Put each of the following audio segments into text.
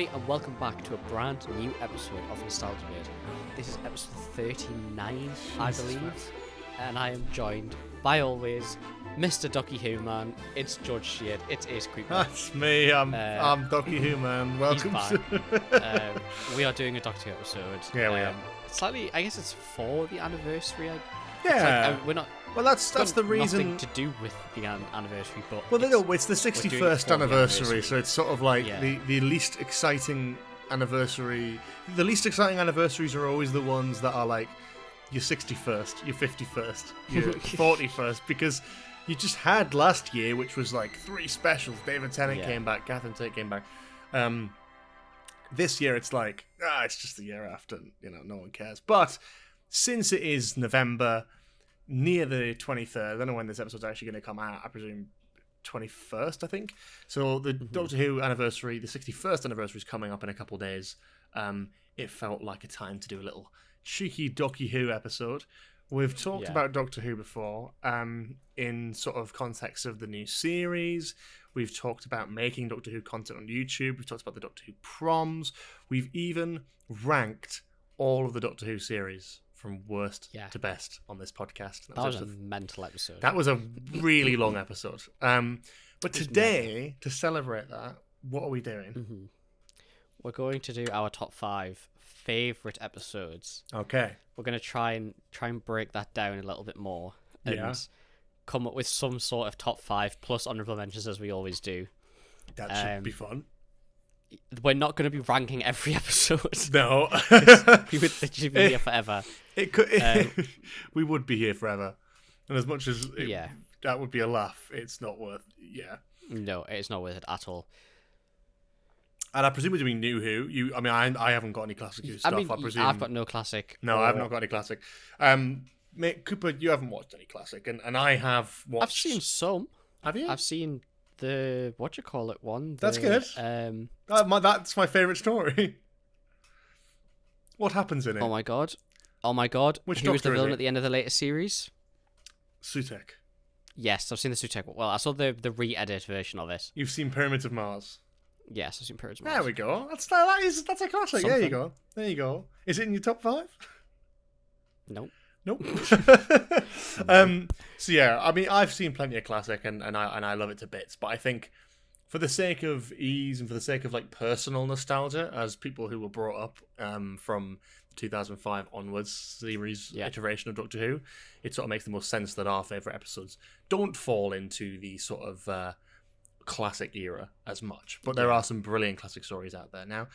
everybody, and welcome back to a brand new episode of Nostalgia Beard. This is episode 39, I believe, and I am joined, by always, Mr. Ducky Who Man. It's George Sheard. It's Ace Creeper. That's me. I'm Ducky Who Man. Welcome. We are doing a Doctor Who episode. Yeah, we are. Slightly, I guess it's for the anniversary. Yeah. We're not. Well, that's the reason. Nothing to do with the anniversary, but it's the 61st anniversary, so it's sort of like the least exciting anniversary. The least exciting anniversaries are always the ones that are like your 61st, your 51st, your 41st, because you just had last year, which was like 3 specials. David Tennant came back, Catherine Tate came back. This year it's like, it's just the year after, no one cares. But since it is November, near the 23rd, I don't know when this episode's actually going to come out, I presume 21st, I think. So the Doctor Who anniversary, the 61st anniversary is coming up in a couple of days. It felt like a time to do a little cheeky Doctor Who episode. We've talked about Doctor Who before, in sort of context of the new series. We've talked about making Doctor Who content on YouTube. We've talked about the Doctor Who proms. We've even ranked all of the Doctor Who series from worst to best on this podcast. That was a mental episode. That was a really long episode. But today, to celebrate that, what are we doing? We're going to do our top 5 favourite episodes. Okay. We're going to try and break that down a little bit more and come up with some sort of top 5 plus honourable mentions as we always do. That should be fun. We're not going to be ranking every episode. No. We would literally be here forever. We would be here forever. And as much as that would be a laugh, it's not worth No, it's not worth it at all. And I presume we're doing New Who. I haven't got any classic Who stuff, I presume. I've got no classic. No, I've not got any classic. Mate, Cooper, you haven't watched any classic, and I have watched... I've seen some. Have you? I've seen the one. That's good. That's my favourite story. What happens in it? Oh my god! Which Who was the Doctor is villain it? at the end of the latest series? Sutek. Yes, I've seen the Sutek. Well, I saw the re-edit version of it. You've seen Pyramids of Mars. Yes, I've seen Pyramids of Mars. There we go. That's a classic. There you go. Is it in your top 5? Nope. So yeah, I've seen plenty of classic, and I love it to bits. But I think, for the sake of ease and for the sake of like personal nostalgia, as people who were brought up from 2005 onwards series iteration of Doctor Who, it sort of makes the most sense that our favourite episodes don't fall into the sort of classic era as much. But there are some brilliant classic stories out there now.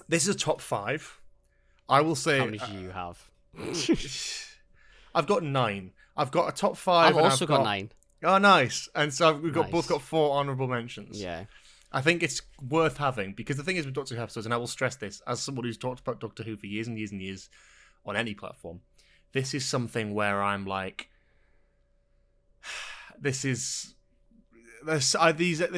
This is a top 5. I will say. How many do you have? I've got 9. I've got a top 5. I've also got 9. Oh, nice. And so we've both got 4 honourable mentions. Yeah. I think it's worth having, because the thing is with Doctor Who episodes, and I will stress this, as someone who's talked about Doctor Who for years and years and years on any platform, this is something where I'm like, this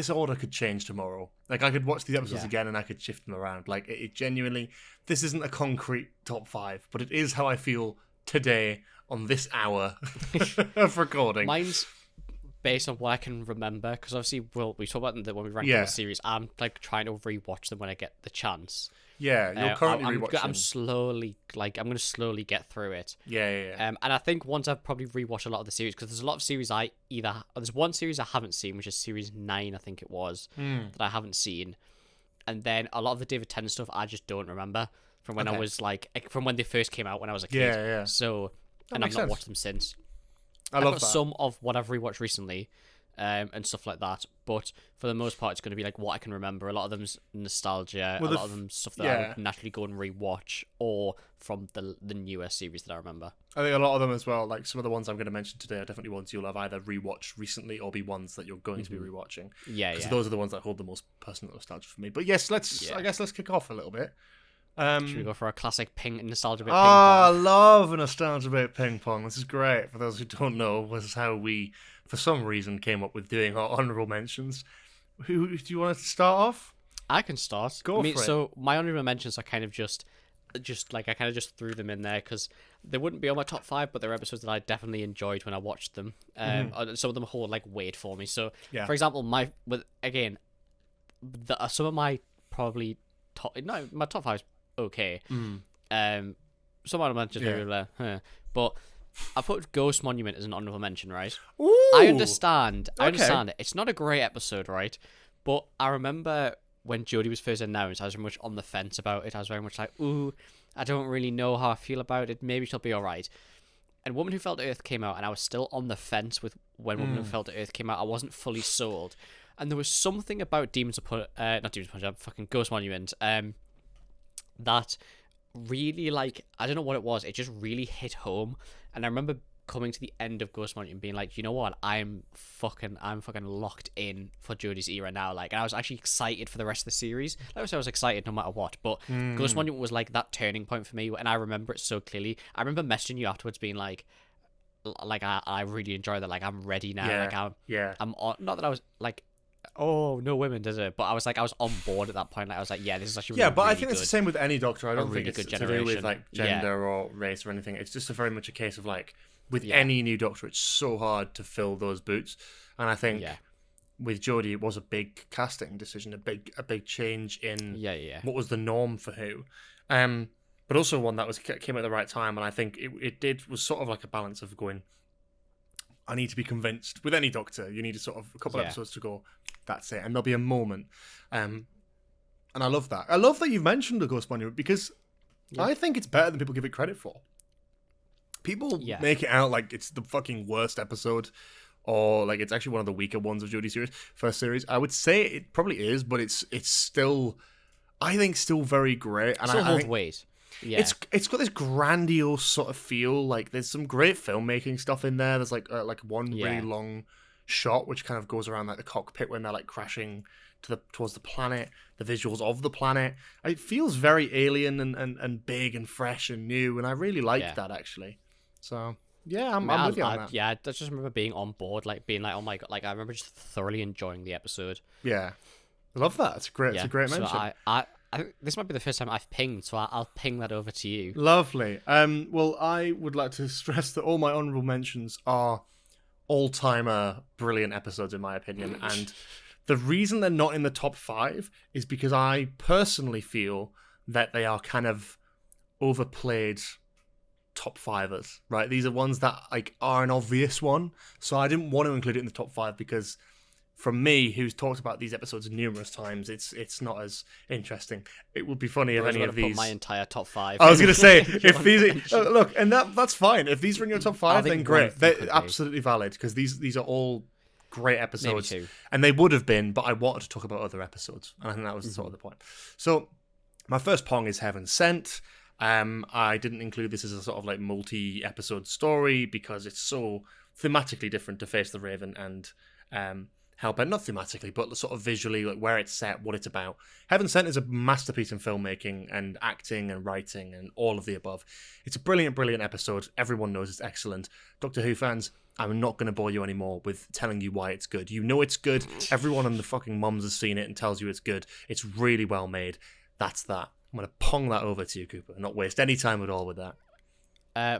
order could change tomorrow. Like, I could watch these episodes again and I could shift them around. Like, it genuinely, this isn't a concrete top 5, but it is how I feel today on this hour of recording. Mine's based on what I can remember, because obviously we talk about them when we rank the series. I'm like trying to rewatch them when I get the chance. Yeah, you're currently rewatching. I'm going to slowly get through it. Yeah. And I think once I've probably rewatched a lot of the series, because there's a lot of series there's one series I haven't seen, which is series 9, I think it was, that I haven't seen. And then a lot of the David Tennant stuff I just don't remember from when I was from when they first came out when I was a kid. Yeah. So, and I've not watched them since. I've got some of what I've rewatched recently, and stuff like that. But for the most part, it's going to be like what I can remember. A lot of them's nostalgia. A lot of them stuff that I would naturally go and rewatch, or from the newer series that I remember. I think a lot of them as well. Like some of the ones I'm going to mention today are definitely ones you'll have either rewatched recently or be ones that you're going to be rewatching. Yeah. Because those are the ones that hold the most personal nostalgia for me. But yes, I guess let's kick off a little bit. Should we go for a classic nostalgia bit? I love a nostalgia bit ping pong. This is great. For those who don't know, this is how we, for some reason, came up with doing our honourable mentions. Who do you want to start off? I can start. Go for it. So my honourable mentions are kind of just like I kind of just threw them in there because they wouldn't be on my top 5, but they're episodes that I definitely enjoyed when I watched them. Some of them hold like weight for me. So, for example, some of my probably my top 5 is okay. Mm. Some honorable mentions maybe but I put Ghost Monument as an honorable mention, right? Ooh, I understand okay. it. It's not a great episode, right? But I remember when Jodie was first announced, I was very much on the fence about it. I was very much like, ooh, I don't really know how I feel about it. Maybe she'll be alright. And Woman Who Fell to Earth came out, and I was still on the fence with when Woman Who Fell to Earth came out. I wasn't fully sold. And there was something about fucking Ghost Monument, that really, like, I don't know what it was. It just really hit home. And I remember coming to the end of Ghost Monument and being like, you know what? I'm fucking locked in for Jodie's era now. Like, and I was actually excited for the rest of the series. Like I said, I was excited no matter what. But Ghost Monument was like that turning point for me, and I remember it so clearly. I remember messaging you afterwards, being like I really enjoy that. Like, I'm ready now. I'm on. Not that I was like, oh, no women, does it? But I was on board at that point. Like, I was like, yeah, this is actually but really I think it's the same with any Doctor. I don't think really it's good to do with generation. like gender or race or anything. It's just very much a case of like with any new Doctor, it's so hard to fill those boots. And I think with Jodie, it was a big casting decision, a big change in what was the norm for Who. But also one that came at the right time, and I think it was sort of like a balance of going, I need to be convinced. With any Doctor, you need a couple episodes to go, that's it. And there'll be a moment. And I love that. I love that you've mentioned the Ghost Monument, because I think it's better than people give it credit for. People make it out like it's the fucking worst episode, or like it's actually one of the weaker ones of Jodie's first series. I would say it probably is, but it's still, I think, still very great. And still I holds think weight. Yeah. It's got this grandiose sort of feel. Like, there's some great filmmaking stuff in there. There's like one really long shot which kind of goes around like the cockpit when they're like crashing towards the planet. The visuals of the planet, it feels very alien and big and fresh and new, and I really liked that, actually. So I'm with you on that. Yeah, I just remember being on board, like being like, oh my god, like I remember just thoroughly enjoying the episode. Yeah, I love that. It's great. It's a great mention. So I think this might be the first time I've pinged, so I'll ping that over to you. Lovely. Well, I would like to stress that all my honourable mentions are all-timer brilliant episodes, in my opinion, and the reason they're not in the top 5 is because I personally feel that they are kind of overplayed top 5ers, right? These are ones that like are an obvious one, so I didn't want to include it in the top 5 because, from me, who's talked about these episodes numerous times, it's not as interesting. It would be funny if any of these. Put my entire top 5. I was going to say, if these look, and that's fine. If these are in your top 5, then great. They're absolutely valid, because these are all great episodes, and they would have been, but I wanted to talk about other episodes, and I think that was sort of the point. So my first Pong is Heaven Sent. I didn't include this as a sort of like multi-episode story because it's so thematically different to Face the Raven and Hellbent. Not thematically, but sort of visually, like where it's set, what it's about. Heaven Sent is a masterpiece in filmmaking and acting and writing and all of the above. It's a brilliant, brilliant episode. Everyone knows it's excellent. Doctor Who fans, I'm not going to bore you anymore with telling you why it's good. You know it's good. Everyone on the fucking mums has seen it and tells you it's good. It's really well made. That's that. I'm going to pong that over to you, Cooper, and not waste any time at all with that.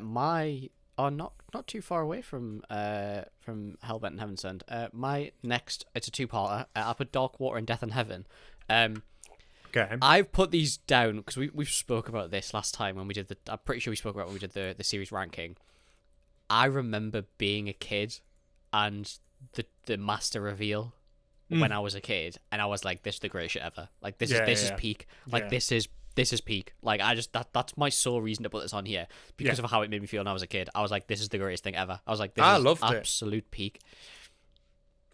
Not too far away from Hellbent and Heaven Sent. My next, it's a two-parter. I put Dark Water and Death in Heaven. Okay. I've put these down because we spoke about this last time when we did I'm pretty sure we spoke about when we did the series ranking. I remember being a kid and the master reveal when I was a kid, and I was like, this is the greatest shit ever. Like, this is peak. Like, this is peak. Like, I just that's my sole reason to put this on here, because of how it made me feel when I was a kid. I was like, this is the greatest thing ever. I was like, this is absolute peak.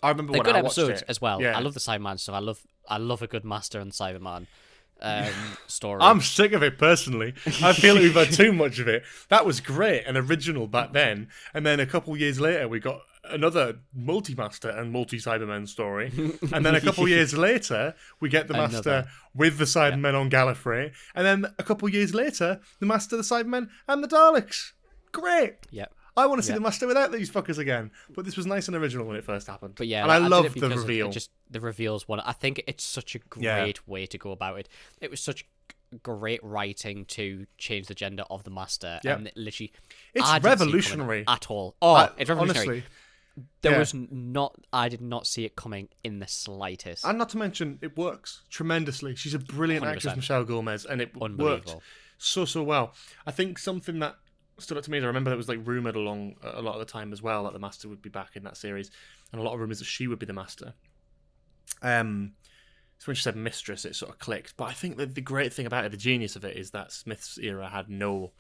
I remember when I watched episodes it as well. Yeah. I love the Cyberman stuff. I love a good Master and Cyberman story. I'm sick of it personally. I feel we've had too much of it. That was great and original back then, and then a couple years later we got another multi-Master and multi-Cybermen story, and then a couple years later we get the Master with the Cybermen on Gallifrey, and then a couple years later the Master, the Cybermen, and the Daleks. Great. Yep. I want to see the Master without these fuckers again. But this was nice and original when it first happened. But yeah, and I love the reveal. The reveal's one. I think it's such a great way to go about it. It was such great writing to change the gender of the Master, and it literally it's revolutionary at all. It's revolutionary. Honestly, There was not. I did not see it coming in the slightest. And not to mention, it works tremendously. She's a brilliant 100%. actress, Michelle Gomez, and it worked so well. I think something that stood out to me is I remember that was like rumored along a lot of the time as well that the Master would be back in that series, and a lot of rumors that she would be the Master. So when she said Mistress, it sort of clicked. But I think that the great thing about it, the genius of it, is that Smith's era had no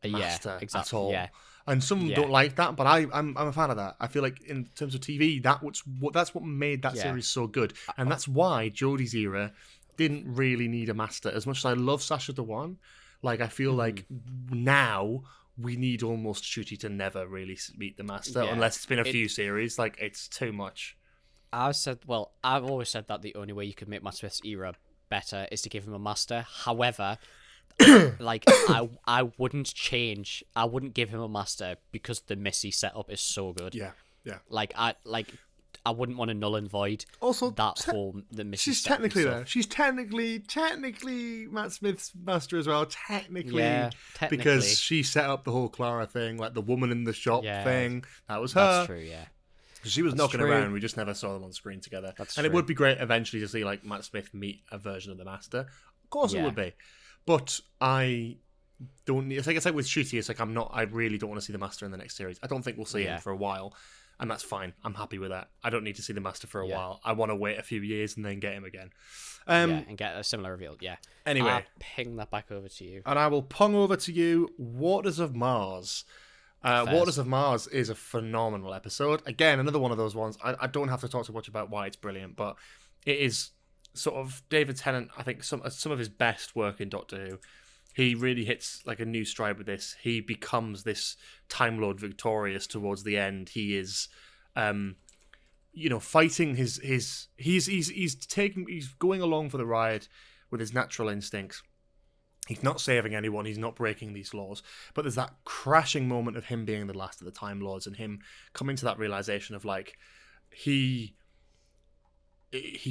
Master at all. Yeah. And some don't like that, but I'm a fan of that. I feel like in terms of TV, that's what made that series so good, and that's why Jodie's era didn't really need a Master. As much as I love Sacha Dhawan, like I feel like now we need almost Ncuti to never really meet the Master, unless it's been a few series. Like it's too much. I've always said that the only way you could make Matt Smith's era better is to give him a Master. However, like I wouldn't give him a Master because the Missy setup is so good. Yeah. Like I wouldn't want to null and void also the Missy. She's technically there. She's technically Matt Smith's Master as well. Technically, because she set up the whole Clara thing, like the woman in the shop thing. That was her. That's true. Yeah. She was knocking around. We just never saw them on screen together. And it would be great eventually to see like Matt Smith meet a version of the Master. Of course, it would be. But I don't need. It's like with Ncuti, it's like I really don't want to see the Master in the next series. I don't think we'll see him for a while, and that's fine. I'm happy with that. I don't need to see the Master for a while. I want to wait a few years and then get him again. And get a similar reveal. Yeah. Anyway, I'll ping that back over to you, and I will pong over to you. Waters of Mars. Waters of Mars is a phenomenal episode. Again, another one of those ones. I don't have to talk too much about why it's brilliant, but it is sort of David Tennant. I think some of his best work in Doctor Who. He really hits like a new stride with this. He becomes this Time Lord victorious towards the end. He is, fighting he's going along for the ride with his natural instincts. He's not saving anyone. He's not breaking these laws. But there's that crashing moment of him being the last of the Time Lords and him coming to that realization of like he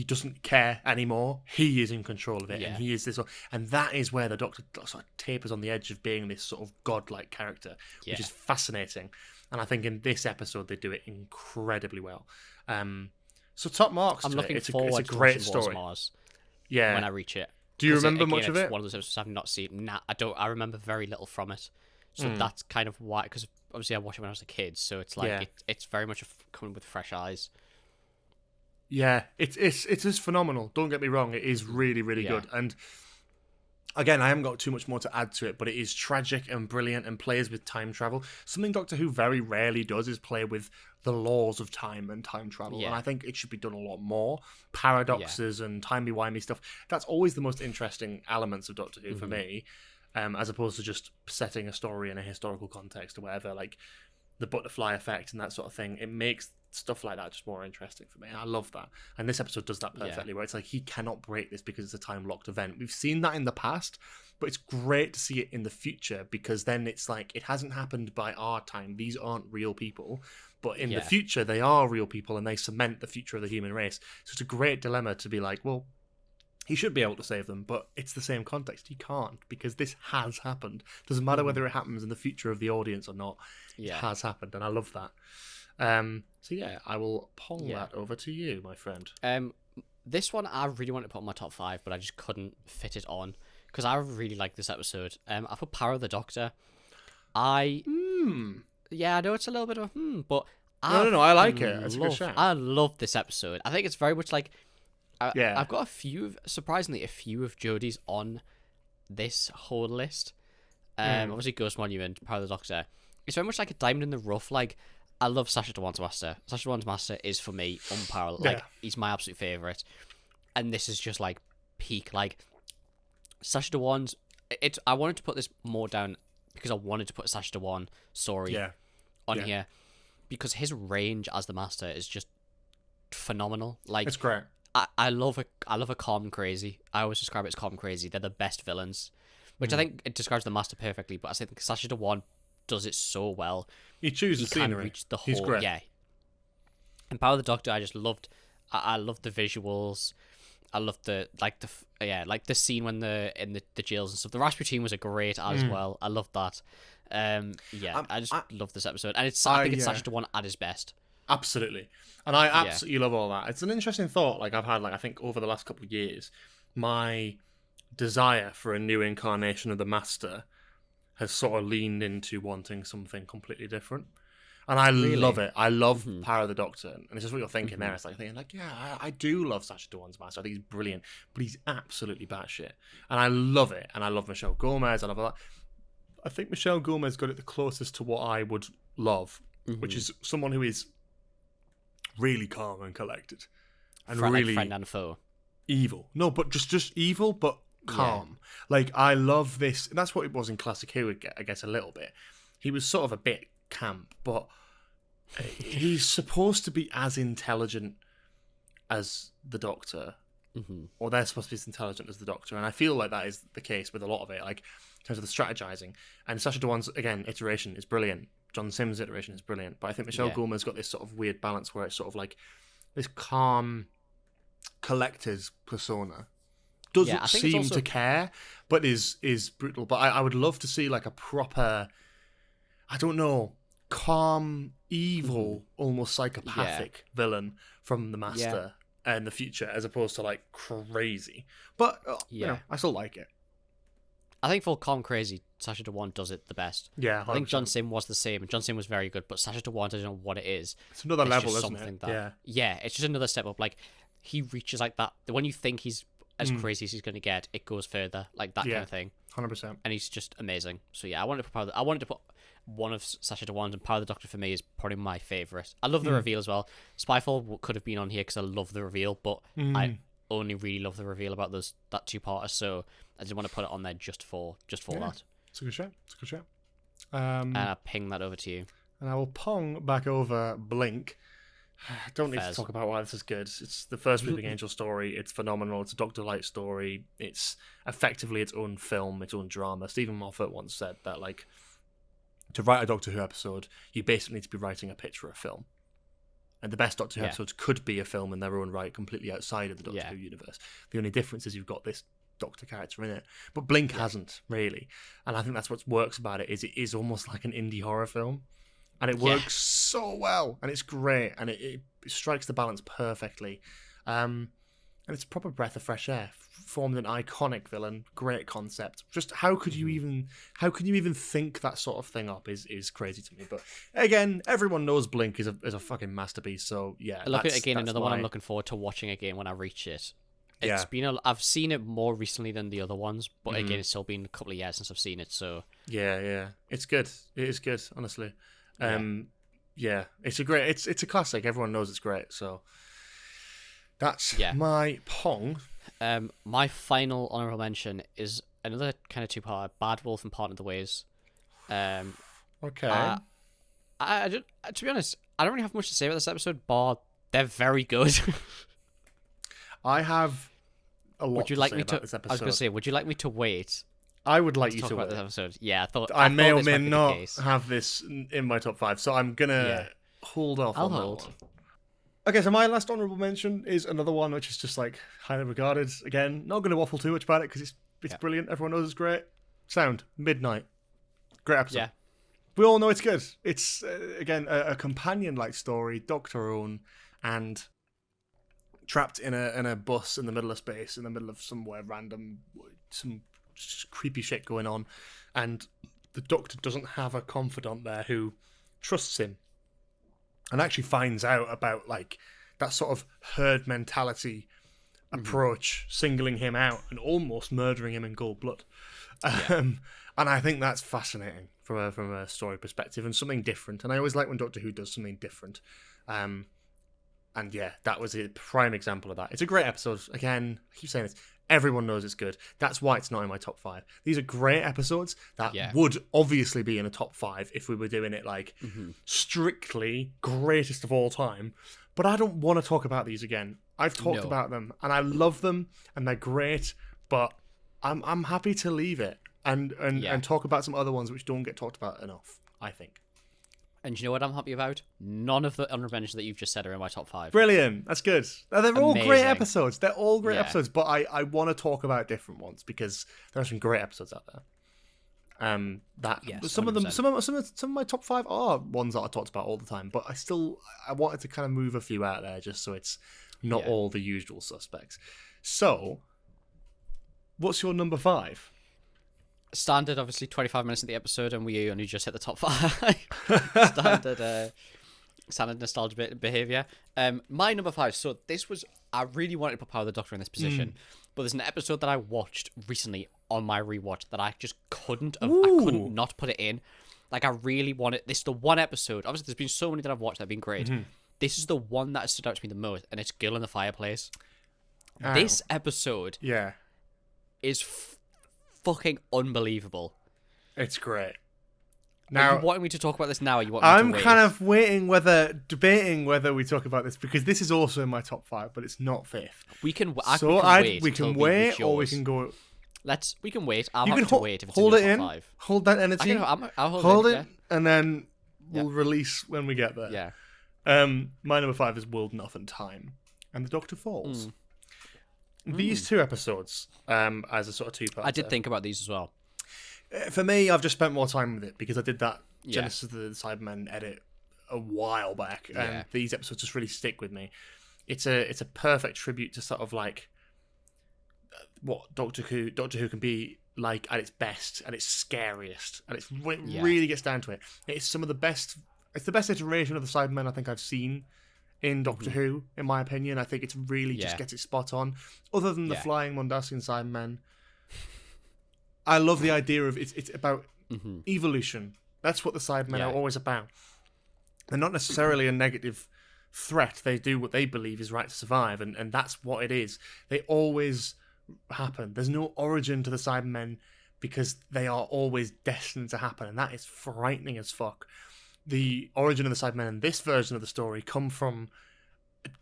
doesn't care anymore. He is in control of it, and he is this. And that is where the Doctor sort of tapers on the edge of being this sort of godlike character, which is fascinating. And I think in this episode they do it incredibly well. So top marks. I'm looking forward. It's a great story. Mars when I reach it. Do you remember much of it? One of those episodes I've not seen. Nah, I don't. I remember very little from it. So that's kind of why, because obviously I watched it when I was a kid. So it's like it's very much coming with fresh eyes. Yeah, it is phenomenal. Don't get me wrong; it is really, really good. And again, I haven't got too much more to add to it, but it is tragic and brilliant and plays with time travel. Something Doctor Who very rarely does is play with the laws of time and time travel, and I think it should be done a lot more. Paradoxes and timey-wimey stuff. That's always the most interesting elements of Doctor Who for me, as opposed to just setting a story in a historical context or whatever, like the butterfly effect and that sort of thing. It makes stuff like that just more interesting for me. I love that. And this episode does that perfectly, where it's like he cannot break this because it's a time-locked event. We've seen that in the past, but it's great to see it in the future, because then it's like it hasn't happened by our time. These aren't real people. But in the future, they are real people, and they cement the future of the human race. So it's a great dilemma to be like, well, he should be able to save them, but it's the same context. He can't, because this has happened. Doesn't matter whether it happens in the future of the audience or not. It has happened, and I love that. So yeah, I will pong that over to you, my friend. This one I really wanted to put on my top 5, but I just couldn't fit it on, because I really like this episode. I put Power of the Doctor. Yeah, I know it's a little bit of but no, I like it. It's a good shout. I love this episode. I think it's very much like I've got surprisingly a few of Jodie's on this whole list. Obviously Ghost Monument, Power of the Doctor. It's very much like a diamond in the rough. Like, I love Sacha Dhawan's Master. Sacha Dhawan's Master is for me unparalleled. Like, he's my absolute favourite. And this is just like peak. Like, Sacha Dhawan's. I wanted to put this more down because I wanted to put a Sacha Dhawan story on here, because his range as the Master is just phenomenal. Like, it's great. I love a calm crazy. I always describe it as calm crazy. They're the best villains, which I think it describes the Master perfectly. But I think Sacha Dhawan does it so well. He chooses the scenery. Reach the whole, And Power of the Doctor, I just loved. I loved the visuals. I loved the scene when in the jails and stuff. The Rasputin was a great as well. I loved that. I just love this episode, and I think it's Sacha Dhawan at his best. absolutely. And I absolutely love all that. It's an interesting thought. Like I've had, like I think over the last couple of years, my desire for a new incarnation of the Master has sort of leaned into wanting something completely different. And I love it. I love Power of the Doctor. And it's just what you're thinking there. It's like thinking, like, yeah, I do love Sacha Dhawan's Master. I think he's brilliant. But he's absolutely batshit. And I love it. And I love Michelle Gomez. I love all that. I think Michelle Gomez got it the closest to what I would love, which is someone who is really calm and collected. And really... Like friend and foe. Evil. No, but just evil, but calm. Like, I love this. And that's what it was in Classic Who, I guess, a little bit. He was sort of a bit camp, but he's supposed to be as intelligent as the Doctor, or they're supposed to be as intelligent as the Doctor, and I feel like that is the case with a lot of it, like in terms of the strategizing. And Sacha Dhawan's again iteration is brilliant. John Simm's iteration is brilliant, but I think Michelle Gomez got this sort of weird balance where it's sort of like this calm, collected persona. Doesn't seem to care, but is brutal. But I would love to see like a proper, I don't know, calm, evil, almost psychopathic villain from the Master in the future, as opposed to like crazy. But you know, I still like it. I think for calm crazy, Sacha Dhawan does it the best. Yeah, 100%. I think John Sim was the same, and John Sim was very good, but Sacha Dhawan doesn't know what it is. It's another level, isn't it? Yeah, it's just another step up. Like he reaches like that. When you think he's as crazy as he's going to get, it goes further, like that kind of thing. 100%. And he's just amazing. So yeah, I wanted to put one of Sacha Dhawan's, and Power of the Doctor for me is probably my favourite. I love the reveal as well. Spyfall could have been on here because I love the reveal, but I only really love the reveal about that two-parter, so I just want to put it on there just for that. It's a good show. And I'll ping that over to you. And I will pong back over Blink. I don't need to talk about why this is good. It's the first Weeping Angel story. It's phenomenal. It's a Doctor Light story. It's effectively its own film, its own drama. Stephen Moffat once said that, like, to write a Doctor Who episode, you basically need to be writing a pitch for a film. And the best Doctor Who episodes could be a film in their own right, completely outside of the Doctor Who universe. The only difference is you've got this Doctor character in it. But Blink hasn't, really. And I think that's what works about it, is it is almost like an indie horror film. And it works so well, and it's great, and it strikes the balance perfectly. And it's a proper breath of fresh air. Formed an iconic villain, great concept. Just how can you even think that sort of thing up is crazy to me. But again, everyone knows Blink is a fucking masterpiece. So yeah, look at it again. Another one I'm looking forward to watching again when I reach it. It's been I've seen it more recently than the other ones, but again, it's still been a couple of years since I've seen it. So yeah, it's good. It is good, honestly. It's a great. It's a classic. Everyone knows it's great. So that's my pong. My final honorable mention is another kind of two-part, Bad Wolf and Partner of the Ways. Okay. To be honest, I don't really have much to say about this episode, but they're very good. I have a lot would you like to say me about this episode. I was going to say, would you like me to wait? I would like you talk to about wait. this episode. Yeah, I thought I may or this may might not be the case. have this in my top 5, so I'm gonna hold off. I'll on hold. That one. Okay, so my last honourable mention is another one which is just like highly regarded. Again, not going to waffle too much about it because it's brilliant. Everyone knows it's great. Sound Midnight, great episode. Yeah, we all know it's good. It's again a companion-like story, Doctor own, and trapped in a bus in the middle of space, in the middle of somewhere random, some creepy shit going on, and the Doctor doesn't have a confidant there who trusts him, and actually finds out about like that sort of herd mentality approach, singling him out and almost murdering him in cold blood. And I think that's fascinating from a story perspective and something different. And I always like when Doctor Who does something different. And yeah, that was a prime example of that. It's a great episode. Again, I keep saying this. Everyone knows it's good. That's why it's not in my top 5. These are great episodes that would obviously be in a top 5 if we were doing it like strictly greatest of all time. But I don't want to talk about these again. I've talked about them and I love them and they're great, but I'm happy to leave it and talk about some other ones which don't get talked about enough, I think. And you know what I'm happy about? None of the honorable mentions that you've just said are in my top 5. Brilliant. That's good. They're all great episodes. They're all great episodes, but I want to talk about different ones because there are some great episodes out there. That Yes, some of them, 100%. some of my top 5 are ones that I talked about all the time, but I wanted to kind of move a few out there just so it's not all the usual suspects. So, what's your number 5? Standard, obviously, 25 minutes of the episode, and we only just hit the top 5. Standard nostalgia behavior. My number 5. So I really wanted to put Power of the Doctor in this position, but there's an episode that I watched recently on my rewatch that I just couldn't not put it in. Like, I really wanted this. The one episode. Obviously, there's been so many that I've watched that have been great. This is the one that stood out to me the most, and it's Girl in the Fireplace. This episode, is fucking unbelievable. It's great. Now, are you wanting me to talk about this now? Or you want me I'm to wait? kind of debating whether we talk about this because this is also in my top 5, but it's not 5th. We can We can wait, wait, or we can go. We can wait. I'll You have can to wait if it's hold in it your in. top 5. Hold that energy. I'll hold it, it, and then we'll release when we get there. Yeah. My number 5 is World Enough and Time, and the Doctor Falls. These 2 episodes, as a sort of 2-part. I did think about these as well. For me, I've just spent more time with it because I did that Genesis of the Cybermen edit a while back, and these episodes just really stick with me. It's a perfect tribute to sort of like what Doctor Who can be like at its best, at its scariest, and it really gets down to it. It's some of the best. It's the best iteration of the Cybermen I think I've seen in Doctor Who, in my opinion. I think it's really just gets it spot on. Other than the flying Mondasian Cybermen, I love the idea of it's about evolution. That's what the Cybermen are always about. They're not necessarily a negative threat. They do what they believe is right to survive, and that's what it is. They always happen. There's no origin to the Cybermen because they are always destined to happen, and that is frightening as fuck. The origin of the Cybermen in this version of the story come from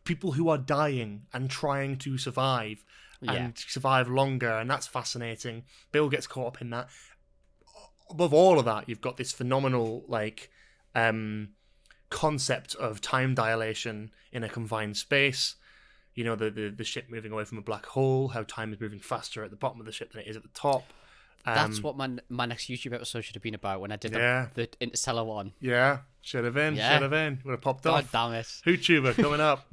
people who are dying and trying to survive and survive longer, and that's fascinating. Bill gets caught up in that. Above all of that, you've got this phenomenal concept of time dilation in a confined space. You know, the ship moving away from a black hole, how time is moving faster at the bottom of the ship than it is at the top. That's what my next YouTube episode should have been about when I did the Interstellar one. Yeah, should have been. Would have popped off. God damn it. YouTuber coming up.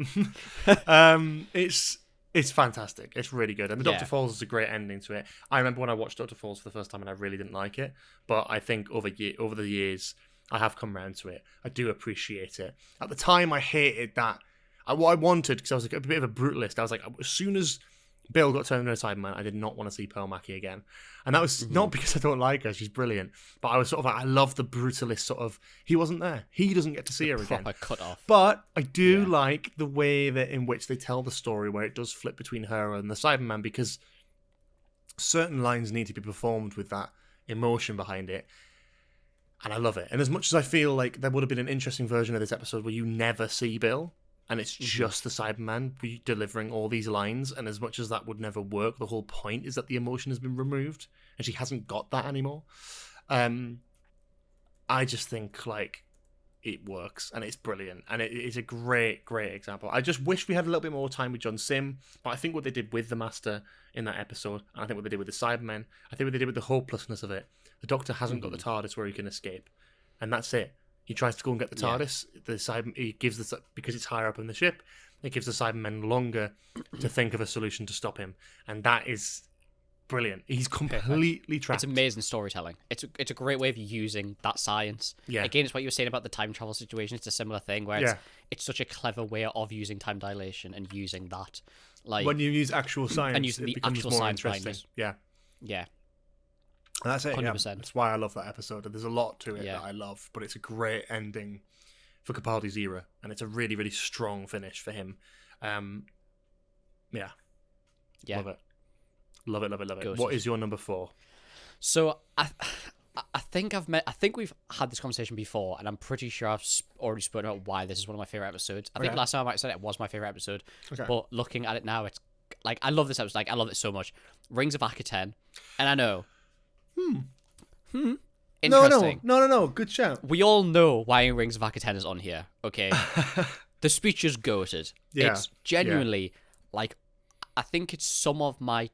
It's fantastic. It's really good. And the Doctor Falls is a great ending to it. I remember when I watched Doctor Falls for the first time and I really didn't like it. But I think over the years, I have come around to it. I do appreciate it. At the time, I hated that. What I wanted, because I was a bit of a brutalist, I was like, as soon as Bill got turned into a Cyberman, I did not want to see Pearl Mackie again. And that was not because I don't like her, she's brilliant. But I was sort of like, I love the brutalist sort of, he wasn't there. He doesn't get to see her again. Proper cut off. But I do like the way that in which they tell the story, where it does flip between her and the Cyberman, because certain lines need to be performed with that emotion behind it. And I love it. And as much as I feel like there would have been an interesting version of this episode where you never see Bill, and it's just the Cyberman delivering all these lines, and as much as that would never work, the whole point is that the emotion has been removed, and she hasn't got that anymore. I just think, like, it works, and it's brilliant, and it is a great, great example. I just wish we had a little bit more time with John Sim, but I think what they did with the Master in that episode, and I think what they did with the Cybermen, I think what they did with the hopelessness of it, the Doctor hasn't got the TARDIS where he can escape, and that's it. He tries to go and get the TARDIS. He gives because it's higher up in the ship. It gives the Cybermen longer to think of a solution to stop him, and that is brilliant. He's completely trapped. It's amazing storytelling. It's a great way of using that science. Yeah. Again, it's what you were saying about the time travel situation. It's a similar thing where it's such a clever way of using time dilation and using that. Like when you use actual science, and using it the becomes actual more science interesting. behind it. Yeah. And that's it. 100%. Yeah. That's why I love that episode. There's a lot to it that I love, but it's a great ending for Capaldi's era, and it's a really, really strong finish for him. Love it. Love it. Good. What is your number 4? So I think we've had this conversation before, and I'm pretty sure I've already spoken about why this is one of my favorite episodes. I think last time I might have said it was my favorite episode, but looking at it now, it's like I love this episode. Like I love it so much. Rings of Akaten, and I know. Interesting. No. Good shout. We all know why Rings of Akaten is on here. Okay, the speech is goated. Yeah. It's genuinely like I think it's some of my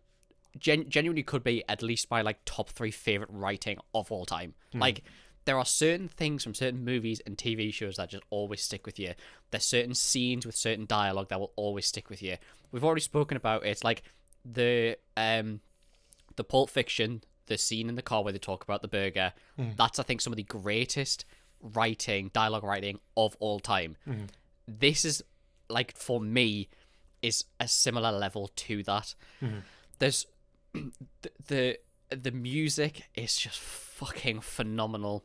genuinely could be at least my like top 3 favorite writing of all time. Like, there are certain things from certain movies and TV shows that just always stick with you. There's certain scenes with certain dialogue that will always stick with you. We've already spoken about it. It's like the Pulp Fiction, the scene in the car where they talk about the burger. That's, I think, some of the greatest dialogue writing of all time. This is, like, for me, is a similar level to that. There's the music is just fucking phenomenal.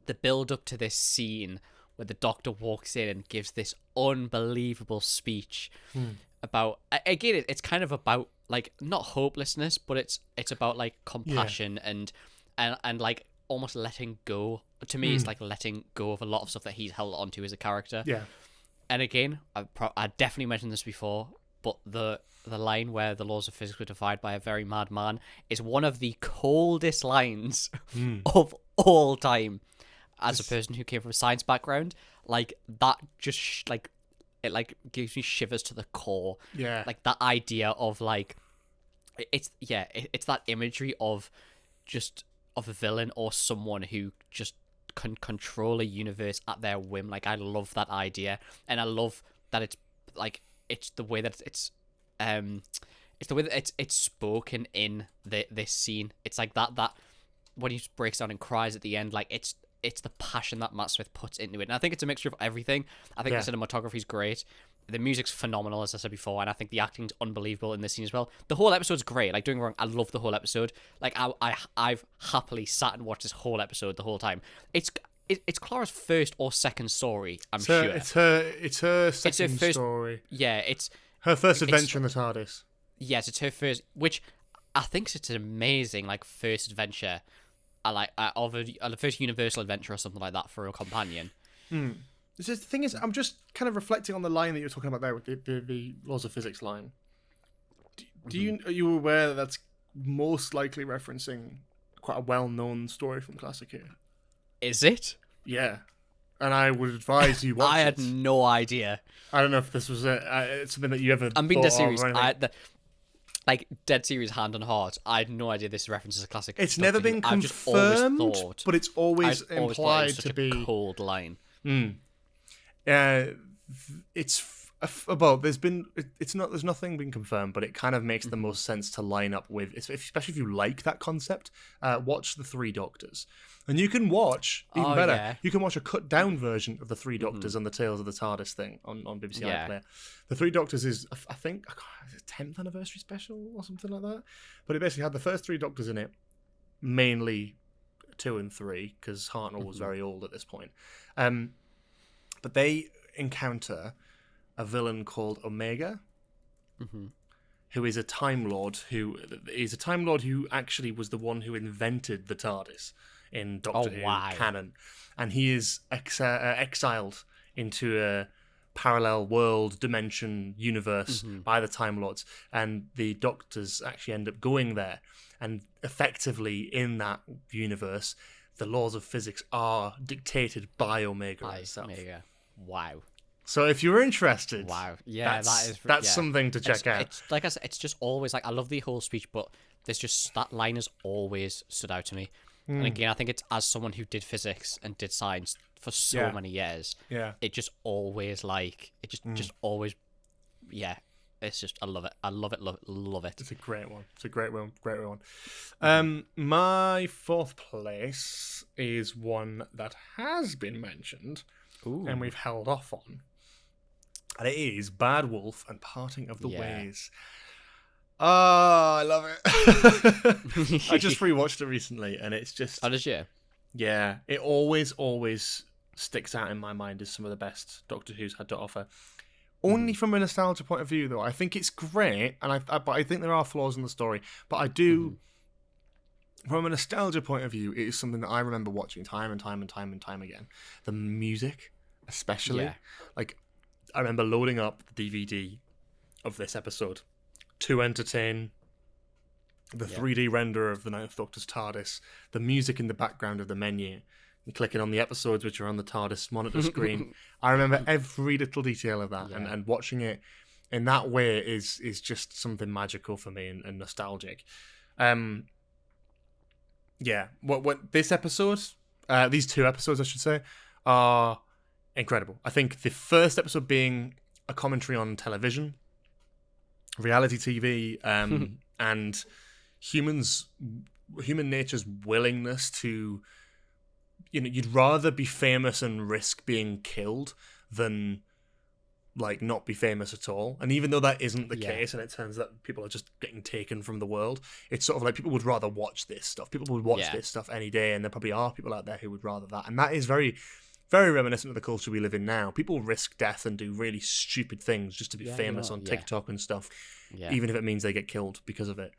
The build up to this scene where the doctor walks in and gives this unbelievable speech about, again, it's kind of about like not hopelessness, but it's about like compassion and like almost letting go. To me, it's like letting go of a lot of stuff that he's held onto as a character. Yeah. And again, I definitely mentioned this before, but the line where the laws of physics were defied by a very mad man is one of the coldest lines of all time. As a person who came from a science background, like that just like it like gives me shivers to the core. Yeah. Like that idea of like it's that imagery of just of a villain or someone who just can control a universe at their whim. Like, I love that idea, and I love that it's like it's the way that it's the way that it's spoken in this scene. It's like that when he breaks down and cries at the end, like it's the passion that Matt Smith puts into it. And I think it's a mixture of everything. I think the cinematography's great. The music's phenomenal, as I said before, and I think the acting's unbelievable in this scene as well. The whole episode's great. Like, don't get me wrong, I love the whole episode. Like, I've happily sat and watched this whole episode the whole time. It's Clara's first or second story, I'm sure. It's her second story. Yeah, it's her first adventure in the TARDIS. Yes, it's her first, which I think it's an amazing like first adventure. Of the first Universal adventure or something like that for a companion. The thing is, I'm just kind of reflecting on the line that you're talking about there with the laws of physics line. Are you aware that that's most likely referencing quite a well-known story from Classic Who? Is it? Yeah, and I would advise you watch it. I had no idea. I don't know if this was something that you ever. I'm being dead serious. Like, dead serious, hand on heart, I had no idea this references a classic. It's never been confirmed, but it's always implied to be a cold line. It's there's nothing been confirmed, but it kind of makes the most sense to line up with, especially if you like that concept. Watch the Three Doctors, and you can watch even better. Yeah. You can watch a cut down version of the Three Doctors on the Tales of the TARDIS thing on BBC iPlayer. The Three Doctors is, I think, a 10th anniversary special or something like that. But it basically had the first Three Doctors in it, mainly 2 and 3, because Hartnell was very old at this point. But they encounter a villain called Omega, who is a Time Lord who actually was the one who invented the TARDIS in Doctor Who canon, and he is exiled into a parallel world dimension universe by the Time Lords, and the Doctors actually end up going there, and effectively in that universe the laws of physics are dictated by Omega himself. Wow. So if you're interested, that's something to check out. It's, like I said, it's just always like, I love the whole speech, but there's just that line has always stood out to me. And again, I think it's as someone who did physics and did science for so many years. Yeah, it just always just always, it's just, I love it. I love it. Love it. It's a great one. Great one. My fourth place is one that has been mentioned, and we've held off on. And it is Bad Wolf and Parting of the Ways. Oh, I love it. I just rewatched it recently, and it's just... Oh, did you? Yeah, it always sticks out in my mind as some of the best Doctor Who's had to offer. Only from a nostalgia point of view, though. I think it's great, and but I think there are flaws in the story. But I do... From a nostalgia point of view, it is something that I remember watching time and time again. The music, especially. Yeah. Like, I remember loading up the DVD of this episode to entertain the 3D render of the Ninth Doctor's TARDIS, the music in the background of the menu, and clicking on the episodes which are on the TARDIS monitor screen. I remember every little detail of that, and watching it in that way is just something magical for me and nostalgic. Yeah, what this episode, these two episodes I should say, are incredible. I think the first episode being a commentary on television, reality TV, and human nature's willingness to, you'd rather be famous and risk being killed than like not be famous at all. And even though that isn't the case, and it turns out people are just getting taken from the world, it's sort of like people would rather watch this stuff. People would watch this stuff any day, and there probably are people out there who would rather that. And that is very, very reminiscent of the culture we live in now. People risk death and do really stupid things just to be famous on TikTok and stuff, even if it means they get killed because of it.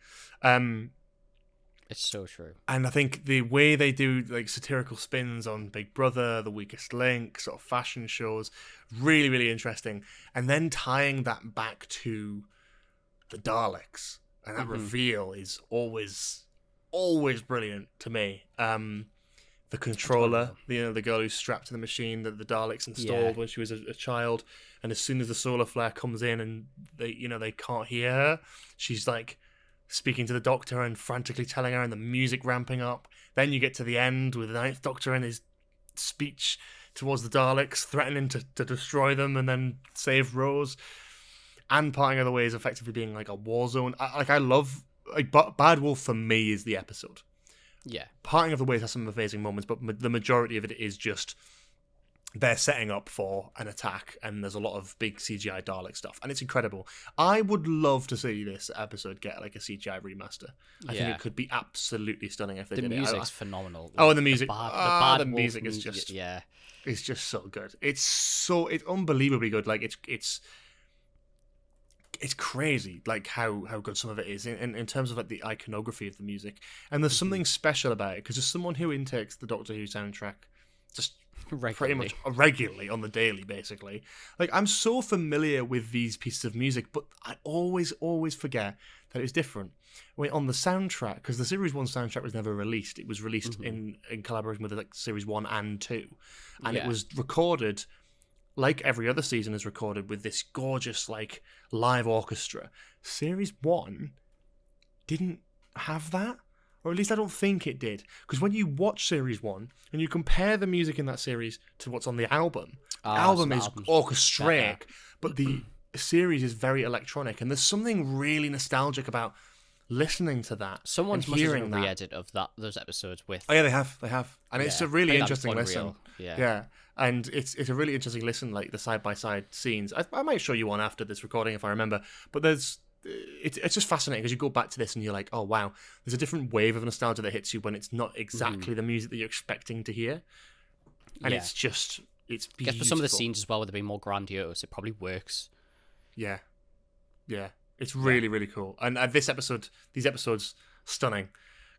It's so true. And I think the way they do like satirical spins on Big Brother, The Weakest Link, sort of fashion shows, really, really interesting. And then tying that back to the Daleks, and that reveal is always brilliant to me. The controller, the girl who's strapped to the machine that the Daleks installed when she was a child, and as soon as the solar flare comes in and they can't hear her, she's like speaking to the Doctor and frantically telling her, and the music ramping up. Then you get to the end with the Ninth Doctor and his speech towards the Daleks, threatening to destroy them and then save Rose. And Parting of the Ways effectively being like a war zone. I love Bad Wolf for me is the episode. Yeah. Parting of the Ways has some amazing moments, but the majority of it is just they're setting up for an attack, and there's a lot of big CGI Dalek stuff, and it's incredible. I would love to see this episode get like a CGI remaster. I think it could be absolutely stunning if they did it. The music's phenomenal. Oh, and the music. The music is just it's just so good. It's unbelievably good. Like it's crazy, like how good some of it is in terms of like the iconography of the music. And there's something special about it because as someone who intakes the Doctor Who soundtrack just pretty much regularly on the daily, basically, like I'm so familiar with these pieces of music, but I always forget that it's different. On the soundtrack, because the Series 1 soundtrack was never released. It was released in collaboration with like Series 1 and 2. And it was recorded like every other season is recorded with this gorgeous like live orchestra. Series 1 didn't have that, or at least I don't think it did, because when you watch Series 1 and you compare the music in that series to what's on the album, the album is orchestratic, but the series is very electronic, and there's something really nostalgic about listening to that. Someone's must have done a re-edit of those episodes with. Oh yeah, they have, and it's a really interesting listen. Yeah. And it's a really interesting listen, like the side by side scenes. I might show you one after this recording if I remember. But it's just fascinating because you go back to this and you're like, oh wow, there's a different wave of nostalgia that hits you when it's not exactly the music that you're expecting to hear, and it's beautiful. I guess for some of the scenes as well, where they're being more grandiose, it probably works. Yeah, it's really really cool. And these episodes, stunning.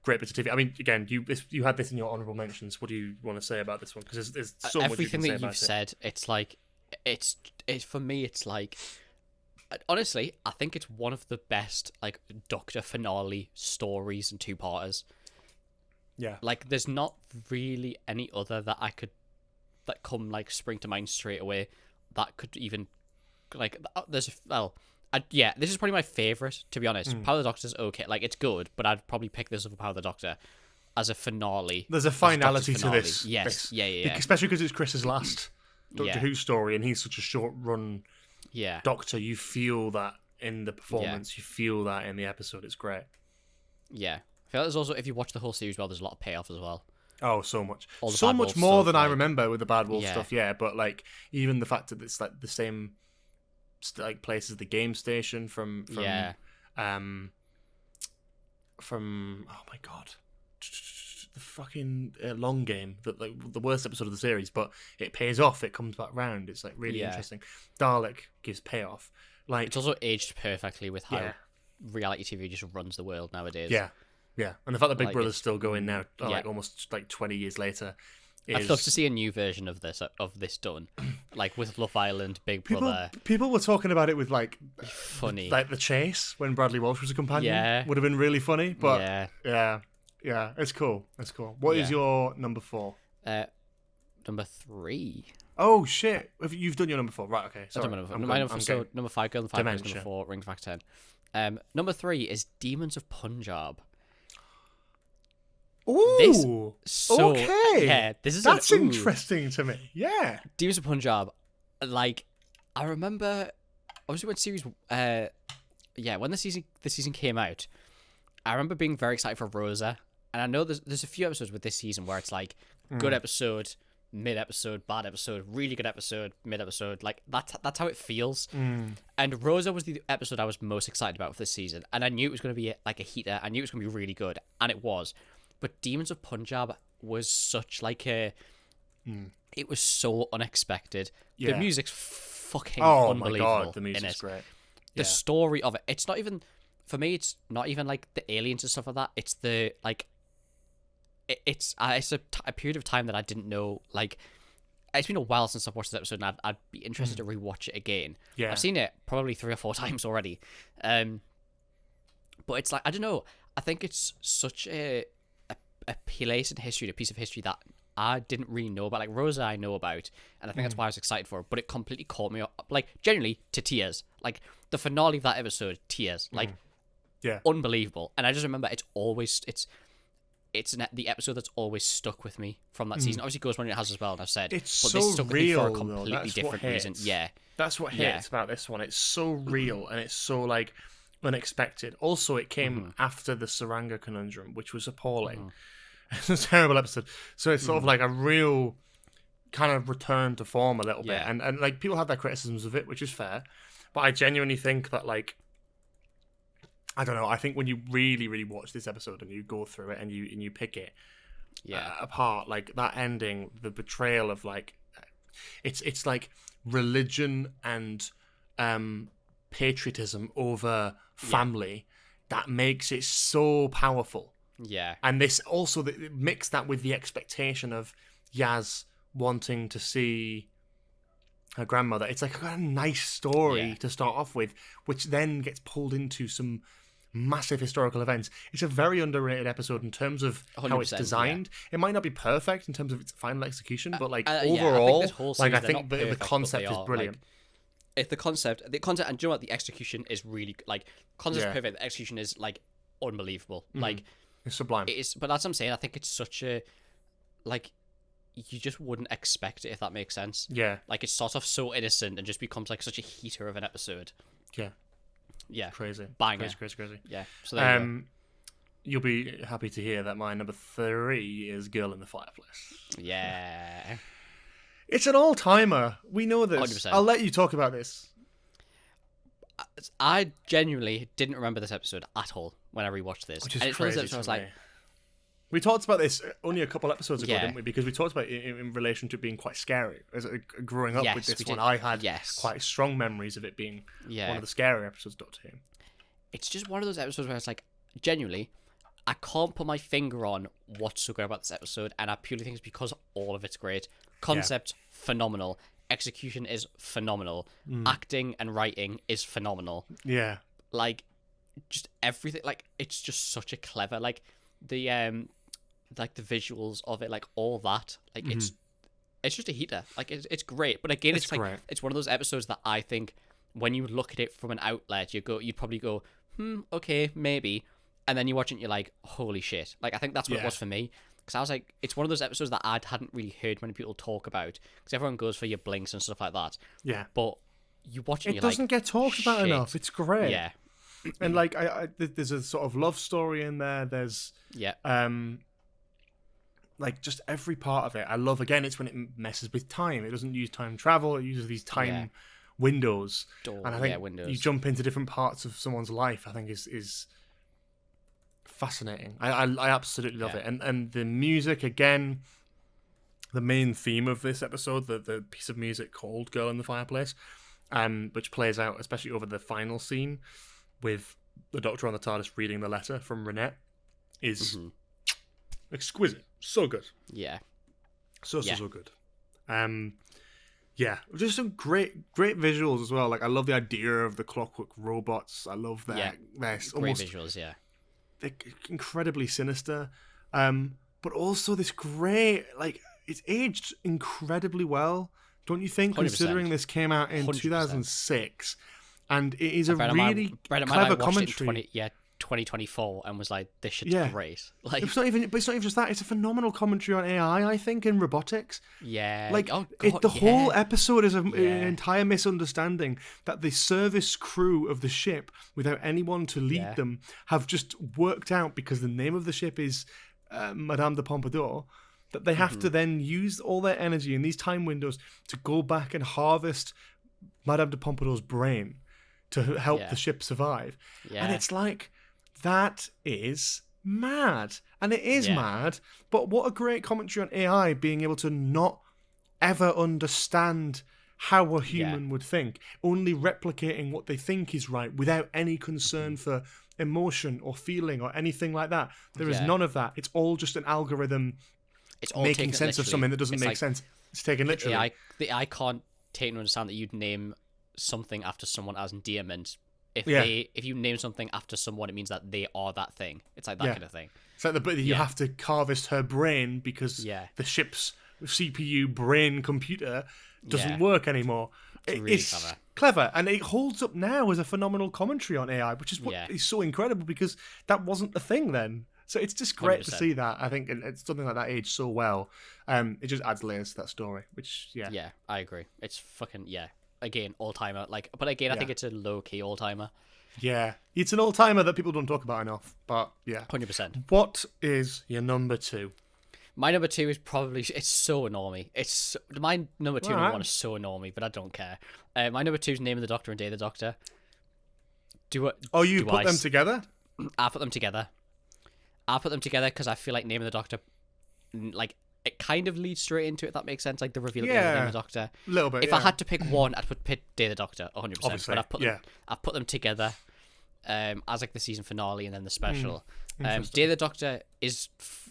Great bit of TV. I mean, again, you had this in your honorable mentions. What do you want to say about this one? Because there's so much you can say about it. Everything that you've said, it's like, it's for me, it's like, honestly, I think it's one of the best like Doctor finale stories and two-parters. Yeah. Like, there's not really any other that come like spring to mind straight away that could even like. This is probably my favourite, to be honest. Power of the Doctor's okay. Like, it's good, but I'd probably pick this over Power of the Doctor as a finale. There's a finality to this. Yes. Yeah. Especially because it's Chris's last Doctor Who story, and he's such a short-run Doctor. You feel that in the performance. You feel that in the episode. It's great. Yeah. I feel like there's also, if you watch the whole series well, there's a lot of payoff as well. Oh, so much. So much more than I remember with the Bad Wolf stuff, but like, even the fact that it's like the same like place as the game station from oh my god, the fucking long game, like the worst episode of the series, but it pays off. It comes back round. It's like really interesting. Dalek gives payoff. Like, it's also aged perfectly with how reality TV just runs the world nowadays. Yeah, and the fact that Big Brother's still going now, like almost like 20 years later. I'd love to see a new version of this done, like with Love Island, Big Brother. People were talking about it with like funny, like The Chase when Bradley Walsh was a companion. Yeah, would have been really funny. But yeah, it's cool. It's cool. What is your number 4? Number 3. Oh shit! You've done your number 4, right? Okay, I sorry. don't know. Number 5, Girl in the Fireplace. Dementia. Number 4, Ring Factor 10. Number 3 is Demons of Punjab. Ooh, So okay. yeah, That's interesting to me. Yeah. Demons of Punjab. Like, I remember, obviously when when the season came out, I remember being very excited for Rosa, and I know there's a few episodes with this season where it's like good episode, mid episode, bad episode, really good episode, mid episode. Like that's how it feels. And Rosa was the episode I was most excited about for this season, and I knew it was going to be like a heater. I knew it was going to be really good, and it was. But Demons of Punjab was such like a. It was so unexpected. Yeah. The music's fucking my unbelievable. god, the music's great. The story of it. It's not even for me. It's not even like the aliens and stuff like that. It's the like. It's a period of time that I didn't know. Like, it's been a while since I've watched this episode, and I'd be interested to rewatch it again. Yeah, I've seen it probably 3 or 4 times already. But it's like, I don't know. I think it's such a place in history, a piece of history that I didn't really know about. Like Rosa, I know about, and I think that's why I was excited for it. But it completely caught me up, like genuinely to tears. Like the finale of that episode, tears. Like, unbelievable. And I just remember it's the episode that's always stuck with me from that season. Obviously, Goes When It Has as well, and I've said, it's but so this stuck real, with me for a completely different reason. Yeah, that's what hits about this one. It's so real and it's so like unexpected. Also, it came after the Saranga conundrum, which was appalling. It's a terrible episode. So it's sort of like a real kind of return to form a little bit. And like people have their criticisms of it, which is fair. But I genuinely think that like I don't know. I think when you really, really watch this episode and you go through it and you pick it apart, like that ending, the betrayal of like, it's like religion and patriotism over family that makes it so powerful. Yeah. And this also mix that with the expectation of Yaz wanting to see her grandmother. It's like a nice story to start off with, which then gets pulled into some massive historical events. It's a very underrated episode in terms of how it's designed. It might not be perfect in terms of its final execution, but like overall, I think the concept is brilliant. Like, if the concept, and do you know what, the execution is really like concept perfect. The execution is like unbelievable. Like it's sublime. It is, but that's what I'm saying. I think it's such a like you just wouldn't expect it, if that makes sense. Yeah, like it starts off so innocent and just becomes like such a heater of an episode. Yeah, crazy, banger, crazy. Yeah, so there you go. You'll be happy to hear that my number 3 is Girl in the Fireplace. Yeah, it's an all-timer. We know this. 100%. I'll let you talk about this. I genuinely didn't remember this episode at all when I rewatched this. Which is and it's crazy. one of those episodes I was like, we talked about this only a couple episodes ago, didn't we? Because we talked about it in relation to being quite scary. As growing up with this one, I had quite strong memories of it being one of the scarier episodes of Doctor Who. It's just one of those episodes where it's like, genuinely, I can't put my finger on what's so good about this episode, and I purely think it's because all of it's great. Concept, phenomenal. Execution is phenomenal. Acting and writing is phenomenal. Yeah. Like, just everything. Like, it's just such a clever, like, the visuals of it, like, all that. Like, it's just a heater. Like, it's great. But again, it's like, great. It's one of those episodes that I think when you look at it from an outlet, you'd probably go, okay, maybe. And then you watch it and you're like, holy shit. Like, I think that's what it was for me. Because I was like, it's one of those episodes that I hadn't really heard many people talk about. Because everyone goes for your blinks and stuff like that. Yeah. But you watch it and you're like, it doesn't get talked about enough. It's great. Yeah. And like, there's a sort of love story in there. There's like just every part of it. I love, again, it's when it messes with time. It doesn't use time travel. It uses these time windows. And I think you jump into different parts of someone's life, I think is fascinating. I absolutely love it. And the music, again, the main theme of this episode, the piece of music called Girl in the Fireplace, which plays out especially over the final scene with the Doctor on the TARDIS reading the letter from Renette, is exquisite. So good. Yeah. So good. Yeah, just some great visuals as well. Like, I love the idea of the clockwork robots. I love their great almost visuals, they're incredibly sinister, but also this great, like, it's aged incredibly well Don't you think, 100%. considering this came out in 100%. 2006, and it is a Brett really and clever watched commentary. It in 2024 and was like, this shit's Yeah. great. Like, It's not even just that. It's a phenomenal commentary on AI, I think, and robotics. yeah. Like, oh, God, the whole episode is an Yeah. entire misunderstanding that the service crew of the ship, without anyone to lead Yeah. them, have just worked out, because the name of the ship is Madame de Pompadour, that they have to then use all their energy in these time windows to go back and harvest Madame de Pompadour's brain to help Yeah. the ship survive. Yeah. And it's like, that is mad. And it is Yeah. mad, but what a great commentary on AI being able to not ever understand how a human would think, only replicating what they think is right without any concern for emotion or feeling or anything like that. There is Yeah. none of that. It's all just an algorithm It's all making taken sense of literally. something that doesn't It's make like sense. It's taken literally. The AI can't take and understand that you'd name something after someone as endearment. If Yeah. if you name something after someone, it means that they are that thing. It's like that Yeah. kind of thing. It's like you Yeah. have to harvest her brain because Yeah. the ship's CPU brain computer doesn't Yeah. work anymore. really It's clever, and it holds up now as a phenomenal commentary on AI, which is what Yeah. is so incredible, because that wasn't the thing then. So it's just great to 100%. see that. I think it's something like that aged so well. It just adds layers to that story, which Yeah, I agree. It's fucking again, all timer. Like, but again, I think it's a low key all timer. Yeah, it's an all-timer that people don't talk about enough. But yeah, 100%. What is your number 2? My number 2 is probably it's so normie. My number 2 and number Alright. 1 is so normie, but I don't care. My number 2 is Name of the Doctor and Day of the Doctor. Oh, you do put them together? I put them together. I put them together because I feel like Name of the Doctor, like, it kind of leads straight into it. If that makes sense. Like the reveal of the end of Name of the Doctor. A little bit. If I had to pick one, I'd put Day of the Doctor, 100%. Obviously, But I put them together, as like the season finale and then the special. Day of the Doctor is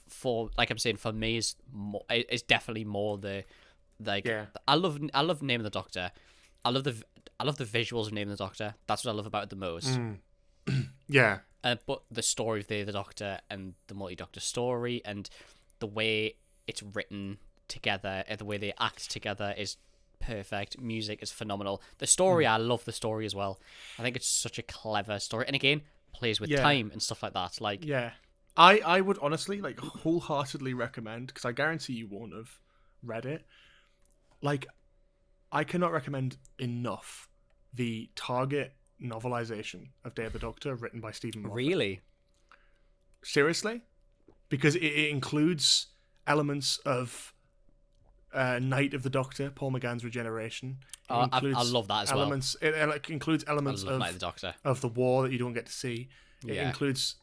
for, like I'm saying, for me is definitely more the I love Name of the Doctor. I love the visuals of Name of the Doctor. That's what I love about it the most. Yeah. But the story of Day of the Doctor and the multi-Doctor story and the way it's written together and the way they act together is perfect. Music is phenomenal. The story, I love the story as well. I think it's such a clever story. And again, plays with time and stuff like that. Like, yeah. I would honestly, like, wholeheartedly recommend, because I guarantee you won't have read it. Like, I cannot recommend enough the Target novelization of Day of the Doctor written by Stephen Moffat. really? Seriously? Because it includes elements of Night of the Doctor, Paul McGann's regeneration. I love that as well. It includes elements I love Night of the Doctor. of the war that you don't get to see. It Yeah. includes,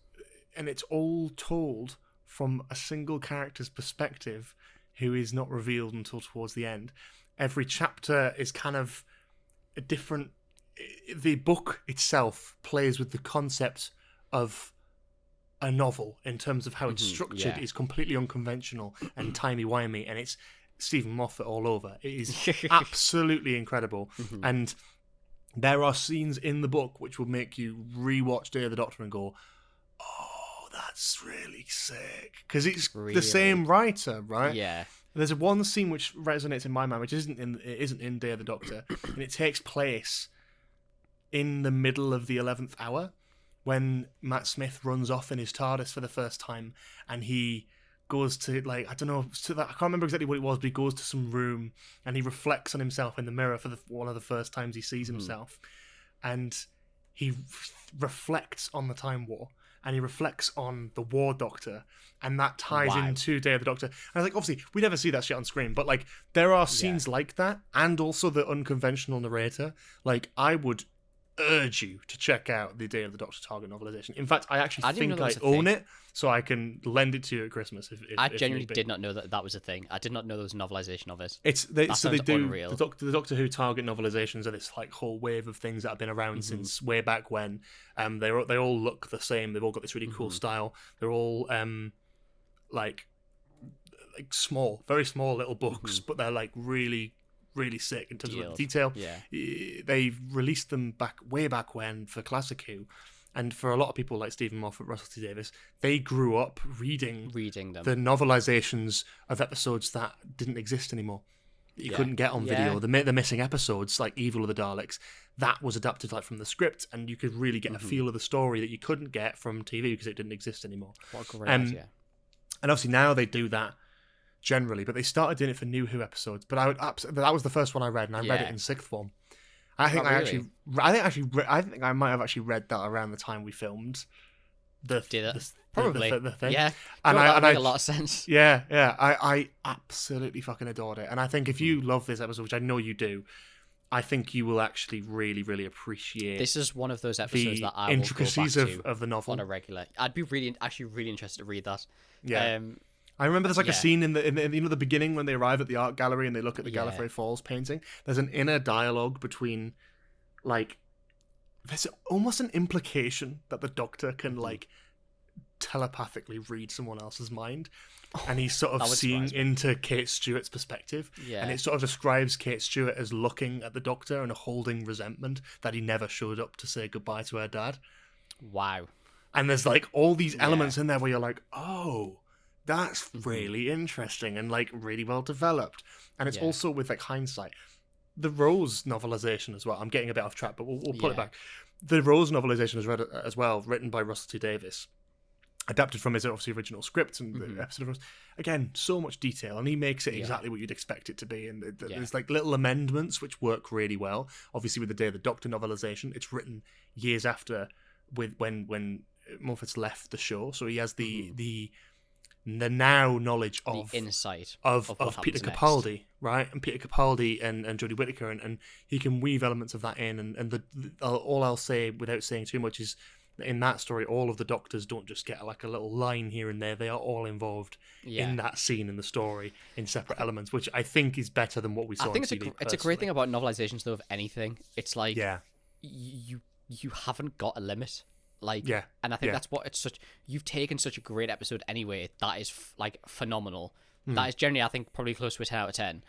and it's all told from a single character's perspective, who is not revealed until towards the end. Every chapter is kind of a different. The book itself plays with the concept of a novel in terms of how it's structured. yeah. Is completely unconventional and timey-wimey, and it's Stephen Moffat all over. It is absolutely incredible. And there are scenes in the book which will make you rewatch Day of the Doctor and go, oh, that's really sick. Because it's the same writer, right? Yeah. There's one scene which resonates in my mind, which isn't in Day of the Doctor, and it takes place in the middle of the 11th hour, when Matt Smith runs off in his TARDIS for the first time, and he goes to, like, I don't know, I can't remember exactly what it was, but he goes to some room and he reflects on himself in the mirror for one of the first times he sees himself, and he reflects on the Time War, and he reflects on the War Doctor, and that ties into Day of the Doctor. And I was like, obviously, we never see that shit on screen, but like, there are scenes like that, and also the unconventional narrator. Like, I would urge you to check out the Day of the Doctor Target novelization. In fact, I actually think I own it, so I can lend it to you at Christmas. I genuinely did not know that was a thing. I did not know there was a novelization of it. They do unreal. the Doctor Who Target novelizations are this like whole wave of things that have been around since way back when. They all look the same. They've all got this really cool style. They're all like small, very small little books, but they're like really sick in terms of the detail. Yeah. They released them way back when for Classic Who, and for a lot of people like Stephen Moffat, Russell T Davies, they grew up reading them. the novelizations of episodes that didn't exist anymore. that you couldn't get on video. The missing episodes, like Evil of the Daleks, that was adapted like from the script, and you could really get a feel of the story that you couldn't get from TV because it didn't exist anymore. What a great idea. And obviously now they do that generally, but they started doing it for New Who episodes. But that was the first one I read, and I read it in sixth form. I think I think I might have actually read that around the time we filmed probably the thing. Yeah, and that I make a lot of sense. Yeah. I absolutely fucking adored it, and I think if you love this episode, which I know you do, I think you will actually really, really appreciate. This is one of those episodes that I intricacies will go back of the novel on a regular. I'd be really interested to read that. Yeah. I remember there's like a scene in the beginning when they arrive at the art gallery and they look at the Gallifrey Falls painting. There's an inner dialogue between, like, there's almost an implication that the Doctor can like telepathically read someone else's mind, and he's sort of seeing into Kate Stewart's perspective, and it sort of describes Kate Stewart as looking at the Doctor and holding resentment that he never showed up to say goodbye to her dad. Wow. And there's like all these elements in there where you're like, oh, that's really interesting and like really well developed. And it's also with like hindsight. The Rose novelization as well. I'm getting a bit off track, but we'll pull it back. The Rose novelization is read as well, written by Russell T Davies, adapted from his obviously original script and the episode of Rose. Again, so much detail, and he makes it exactly what you'd expect it to be. And there's like little amendments which work really well. Obviously, with the Day of the Doctor novelization, it's written years after when Moffat's left the show, so he has the now knowledge of the insight of Peter Capaldi, right? And Peter Capaldi and Jodie Whittaker, and he can weave elements of that in. And all I'll say without saying too much is that in that story, all of the Doctors don't just get like a little line here and there. They are all involved in that scene in the story in separate elements, which I think is better than what we saw. I think it's a great thing about novelizations, though, of anything. It's like you haven't got a limit. Like, and I think that's what it's such. You've taken such a great episode anyway. That is like phenomenal. That is generally, I think, probably close to a 10 out of 10.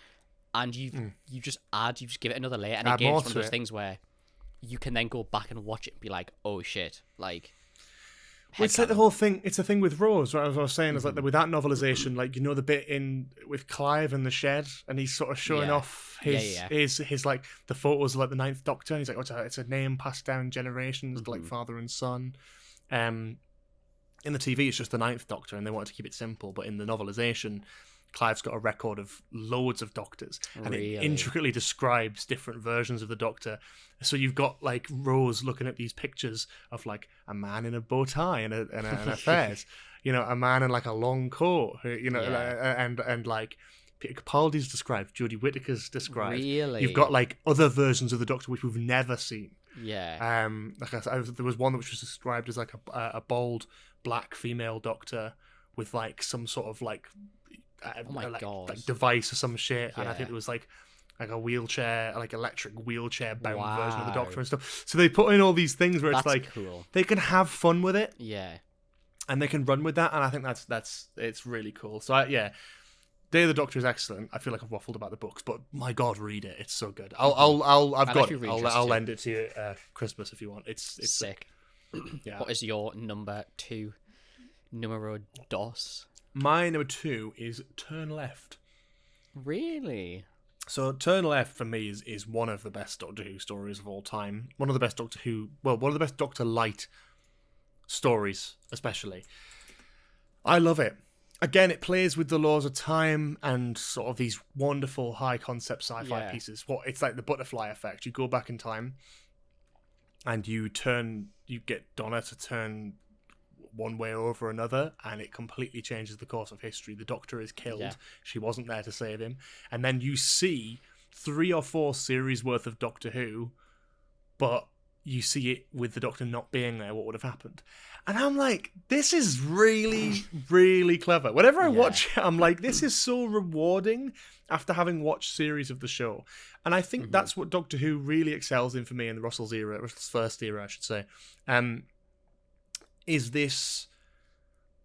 And you just give it another layer. And again, it's one of those things where you can then go back and watch it and be like, oh shit, like. Well, it's like the whole thing. It's the thing with Rose. Right? As I was saying, is like with that novelization, like the bit in with Clive in the shed, and he's sort of showing off his like the photos of like the Ninth Doctor. And he's like, it's a name passed down generations, like father and son. In the TV, it's just the Ninth Doctor, and they wanted to keep it simple. But in the novelization, Clive's got a record of loads of Doctors, and it intricately describes different versions of the Doctor. So you've got like Rose looking at these pictures of like a man in a bow tie and a fez, a man in like a long coat, and like Peter Capaldi's described, Jodie Whittaker's described. Really, you've got like other versions of the Doctor which we've never seen. Yeah. Like I said, there was one which was described as like a bald black female Doctor with like some sort of like. Like device or some shit, and I think it was like a wheelchair, like electric wheelchair bound version of the Doctor and stuff. So they put in all these things where it's like cool. They can have fun with it, and they can run with that, and I think that's it's really cool. So Day of the Doctor is excellent. I feel like I've waffled about the books, but my God, read it. It's so good. I'll lend it to you Christmas if you want. It's sick. What is your number 2? Numero dos. My number 2 is Turn Left. Really? So Turn Left for me is one of the best Doctor Who stories of all time. One of the best one of the best Doctor Light stories, especially. I love it. Again, it plays with the laws of time and sort of these wonderful high concept sci-fi pieces. It's like the butterfly effect. You go back in time and you get Donna to turn one way over another, and it completely changes the course of history. The Doctor is killed. She wasn't there to save him. And then you see 3 or 4 series worth of Doctor Who, but you see it with the Doctor not being there, what would have happened. And I'm like, this is really, really clever. Whenever I watch it, I'm like, this is so rewarding after having watched series of the show. And I think that's what Doctor Who really excels in for me in the Russell's first era, I should say. Is this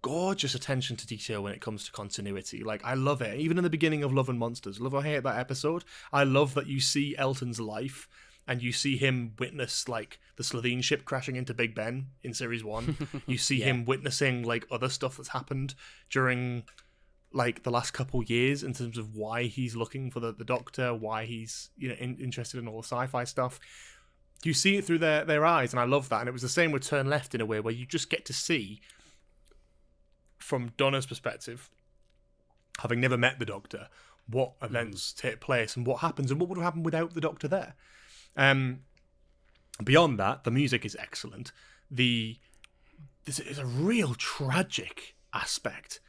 gorgeous attention to detail when it comes to continuity. Like, I love it. Even in the beginning of Love and Monsters, love or hate that episode, I love that you see Elton's life and you see him witness, like, the Slovene ship crashing into Big Ben in Series 1. You see him witnessing, like, other stuff that's happened during like the last couple years in terms of why he's looking for the Doctor, why he's interested in all the sci-fi stuff. You see it through their eyes, and I love that. And it was the same with Turn Left in a way, where you just get to see from Donna's perspective, having never met the Doctor, what events take place and what happens and what would have happened without the Doctor there. Beyond that, the music is excellent. There's a real tragic aspect.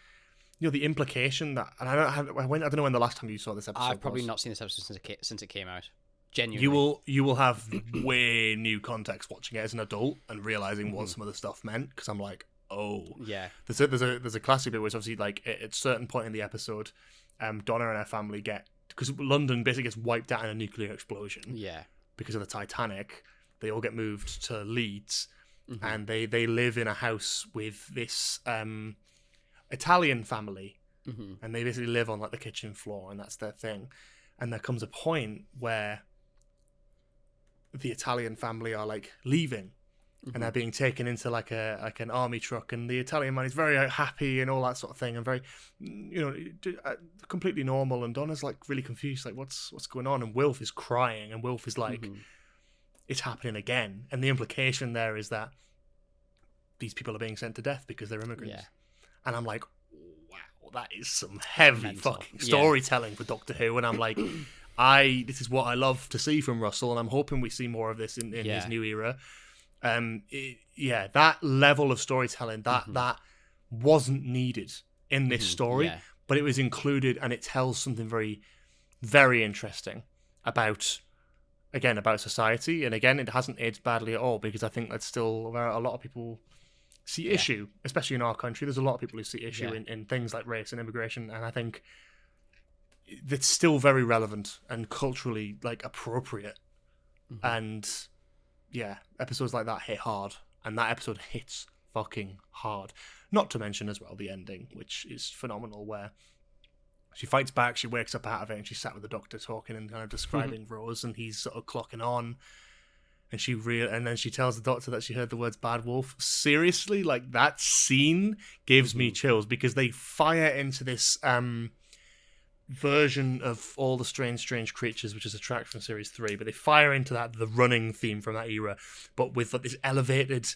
The implication that, and I don't know when the last time you saw this episode. I've probably was. not seen this episode since it came out. Genuinely, you will have way new context watching it as an adult and realizing what some of the stuff meant. Because I'm like, oh yeah. There's a classic bit where it's obviously like at a certain point in the episode, Donna and her family because London basically gets wiped out in a nuclear explosion. Yeah. Because of the Titanic, they all get moved to Leeds, and they live in a house with this Italian family, and they basically live on like the kitchen floor, and that's their thing. And there comes a point where the Italian family are like leaving, and they're being taken into like an army truck, and the Italian man is very happy and all that sort of thing, and very, completely normal. And Donna's like really confused, like what's going on, and Wilf is crying, and Wilf is like, it's happening again. And the implication there is that these people are being sent to death because they're immigrants. Yeah. And I'm like, wow, that is some heavy Mental. fucking storytelling for Doctor Who. And I'm like, this is what I love to see from Russell, and I'm hoping we see more of this in his new era. That level of storytelling that wasn't needed in this story, but it was included, and it tells something very, very interesting about society. And again, it hasn't aged badly at all, because I think that's still where a lot of people see issue, especially in our country. There's a lot of people who see issue in things like race and immigration, and I think it's still very relevant and culturally like appropriate. And episodes like that hit hard, and that episode hits fucking hard. Not to mention as well the ending, which is phenomenal, where she fights back, she wakes up out of it, and she's sat with the Doctor talking and kind of describing Rose, and he's sort of clocking on, and then she tells the Doctor that she heard the words "bad wolf." Seriously, like that scene gives me chills, because they fire into this version of All the Strange Creatures, which is a track from series 3, but they fire into the running theme from that era, but with like this elevated,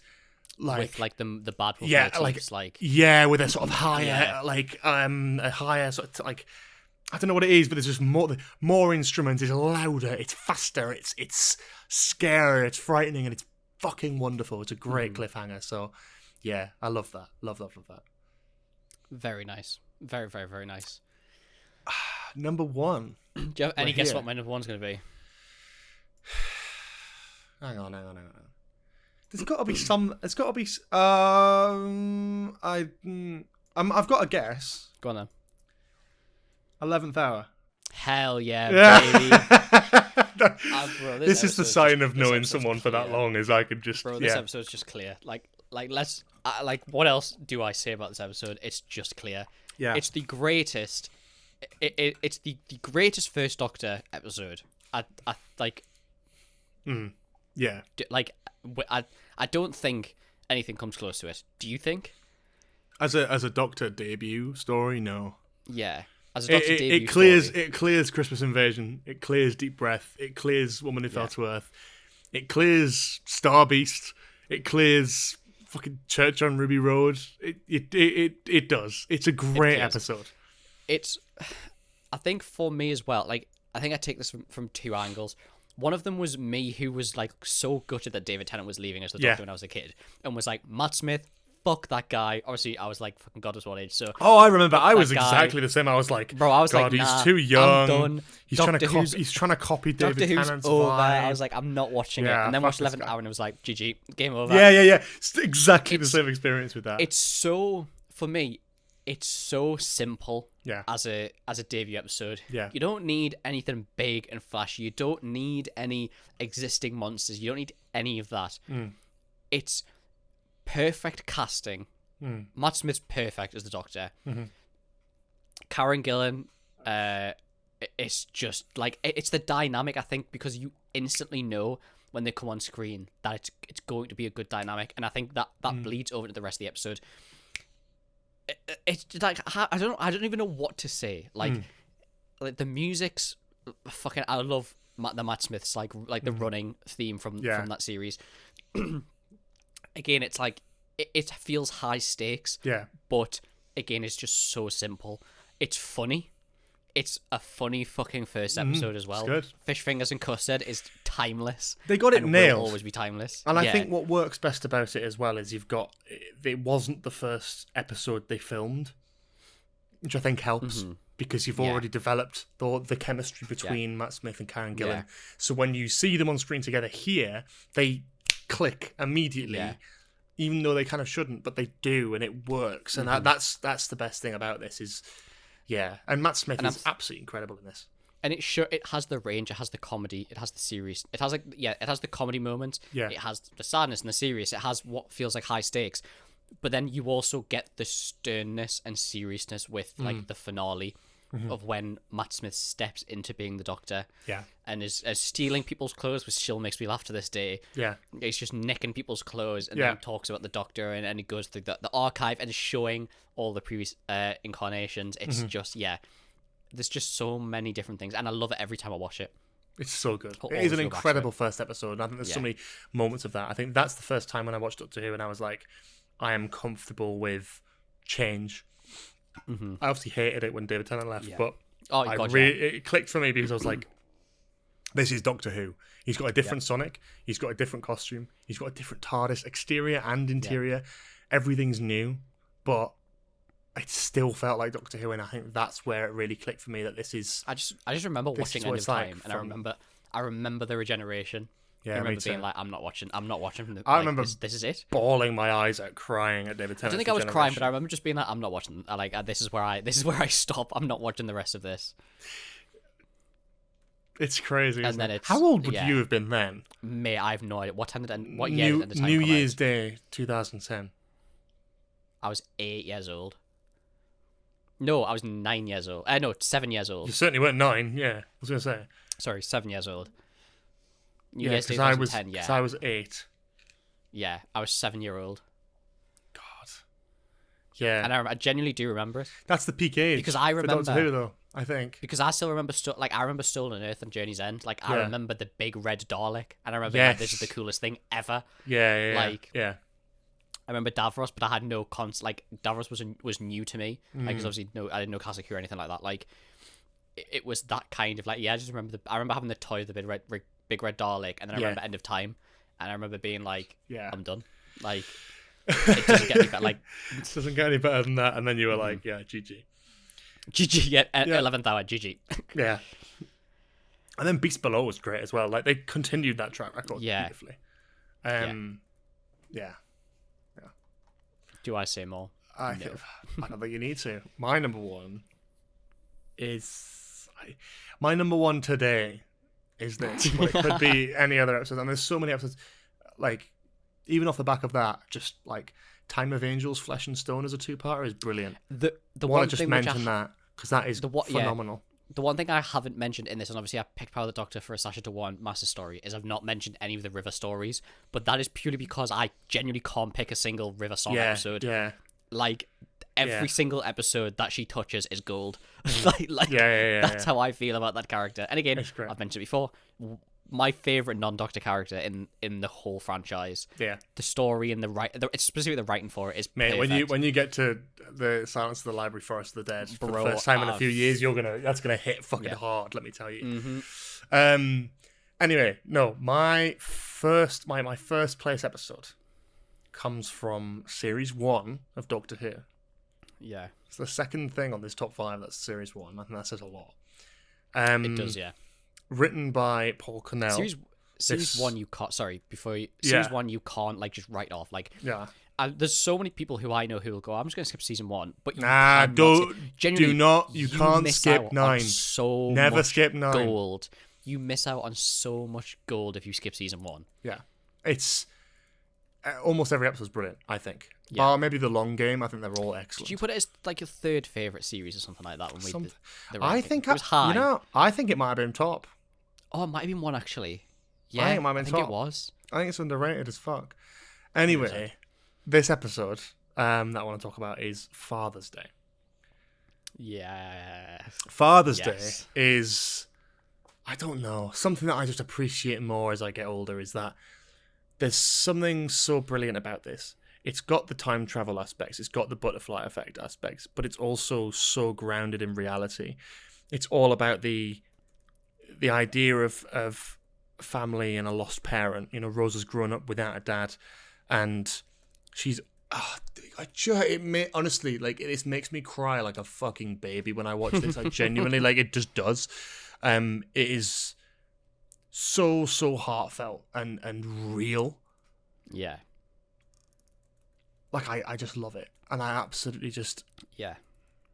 with like the bad wolf motifs, with a sort of higher a higher sort of like, I don't know what it is, but there's just more instruments. It's louder, it's faster, it's scary, it's frightening, and it's fucking wonderful. It's a great cliffhanger. So yeah, I love that. Love that. Very nice. Very, very, very nice. Number one. Do you have any guess what my number one's going to be? Hang on. There's got to be some. It's got to be. I've got a guess. Go on then. 11th Hour. Hell yeah, baby. Bro, this is the sign of knowing someone for that long, is I could just. Bro, this episode's just clear. What else do I say about this episode? It's just clear. Yeah. It's the greatest. It's the greatest First Doctor episode. I don't think anything comes close to it. Do you think? As a Doctor debut story, no. Yeah. As a Doctor debut it clears Christmas Invasion. It clears Deep Breath. It clears Woman Who Fell to Earth. It clears Star Beast. It clears fucking Church on Ruby Road. It does. It's a great episode. I think for me as well, like, I think I take this from two angles. One of them was me, who was like so gutted that David Tennant was leaving as the Doctor when I was a kid, and was like, Matt Smith, fuck that guy. Obviously, I was like, fucking God knows what age. So I remember I was exactly the same. I was like, bro, I was God, like, nah, he's too young. I'm done. He's trying to copy David Tennant's over. vibe. I was like, I'm not watching it. And then watched 11th Hour and it was like, GG, game over. Yeah. It's exactly the same experience with that. It's so, for me, it's so simple. Yeah. As a debut episode. Yeah. You don't need anything big and flashy. You don't need any existing monsters. You don't need any of that. It's perfect casting. Matt Smith's perfect as the Doctor. Karen Gillan, it's just like, it's the dynamic, I think, because you instantly know when they come on screen that it's going to be a good dynamic, and I think that bleeds over to the rest of the episode. it's like I don't even know what to say. Like the music's fucking. I love the Matt Smith's like the running theme from that series. Again, it's like it feels high stakes. Yeah. But again, it's just so simple. It's funny. It's a funny fucking first episode as well. It's good. Fish fingers and custard is timeless. They got it and nailed. Will always be timeless. And I think what works best about it as well is it wasn't the first episode they filmed, which I think helps because you've already developed the chemistry between Matt Smith and Karen Gillan. So when you see them on screen together here, they click immediately. Yeah. Even though they kind of shouldn't, but they do, and it works. And that's the best thing about this is, and Matt Smith is absolutely incredible in this. And it has the range, it has the comedy, it has the serious, it has the comedy moments, it has the sadness and the serious, it has what feels like high stakes, but then you also get the sternness and seriousness with like the finale of when Matt Smith steps into being the Doctor, and is stealing people's clothes, which still makes me laugh to this day. He's just nicking people's clothes, and then he talks about the Doctor, and he goes through the archive and showing all the previous incarnations. It's just there's just so many different things, and I love it every time I watch it. It's so good. It is an incredible first episode, and I think there's so many moments of that. I think that's the first time when I watched Doctor Who, and I was like, I am comfortable with change. I obviously hated it when David Tennant left, but it clicked for me because I was like, this is Doctor Who. He's got a different Sonic, he's got a different costume, he's got a different TARDIS, exterior and interior. Everything's new, but it still felt like Doctor Who, and I think that's where it really clicked for me that this is... I just remember watching End of Time, and I remember the regeneration. I remember being like, I'm not watching from the... I remember this is it. Bawling my eyes out, crying at David Tennant. I don't think I was crying, but I remember just being like, I'm not watching. This is where I stop. I'm not watching the rest of this. It's crazy. And then how old would you have been then? Mate, I have no idea. What time did what year did the time New Year's Day, 2010. I was 8 years old. No, I was 9 years old. No, 7 years old. You certainly weren't 9. Yeah, I was gonna say. Sorry, 7 years old. Because I was 8. Yeah, I was 7-year-old. God. Yeah. And I genuinely do remember it. That's the peak age. Because I remember... For Doctor Who, though, I think. Because I still remember... I remember Stolen Earth and Journey's End. I remember the big red Dalek. And I remember this is the coolest thing ever. Yeah. I remember Davros, but I had no Davros was new to me. Because obviously I didn't know Kasich or anything like that. It was that kind of I just remember I remember having the toy of the big red Dalek, and then I remember End of Time, and I remember being like, I'm done. It doesn't get any better. It doesn't get any better than that. And then you were like, GG. 11th hour, GG. Yeah. And then Beast Below was great as well. They continued that track record beautifully. Yeah. Do I say more? I don't think you need to. My number one is... My number one today is this. But it could be any other episode. And there's so many episodes. Even off the back of that, just Time of Angels, Flesh and Stone as a two-parter is brilliant. The I want to just mention that because that is phenomenal. The one thing I haven't mentioned in this, and obviously I picked Power of the Doctor for a Sasha Dewan Master story, is I've not mentioned any of the River stories, but that is purely because I genuinely can't pick a single River song episode. Yeah. Every single episode that she touches is gold. That's how I feel about that character. And again, I've mentioned it before, my favorite non-Doctor character in the whole franchise. Yeah. The story and it's specifically the writing for it is perfect. When you get to the Silence of the Library Forest of the Dead for the first time in a few years, that's gonna hit fucking hard, let me tell you. Anyway, no, my first place episode comes from series 1 of Doctor Who. Yeah. It's the second thing on this top 5 that's series 1. I think that says a lot. It does, yeah. Written by Paul Cornell. Series 1 you can't... Sorry, before you... Series 1 you can't, just write off. There's so many people who I know who will go, I'm just going to skip season 1. But you you can't skip 9. Never skip 9. Gold. You miss out on so much gold if you skip season 1. Yeah. It's... almost every episode's brilliant, I think. Yeah. Maybe The Long Game. I think they're all excellent. Did you put it as your third favourite series or something like that? I think it was high. I think it might have been top. Oh, it might have been one actually. Yeah, I think it might have been top. It was. I think it's underrated as fuck. Anyway, this episode, that I want to talk about is Father's Day. Yeah. Father's Day is, I don't know, something that I just appreciate more as I get older is that there's something so brilliant about this. It's got the time travel aspects, it's got the butterfly effect aspects, but it's also so grounded in reality. It's all about the idea of family and a lost parent. You know, Rose has grown up without a dad, and she's honestly, like, this makes me cry like a fucking baby when I watch this. I genuinely, like, it just does. It is so heartfelt and real. Yeah. Like, I just love it, and I absolutely just Yeah.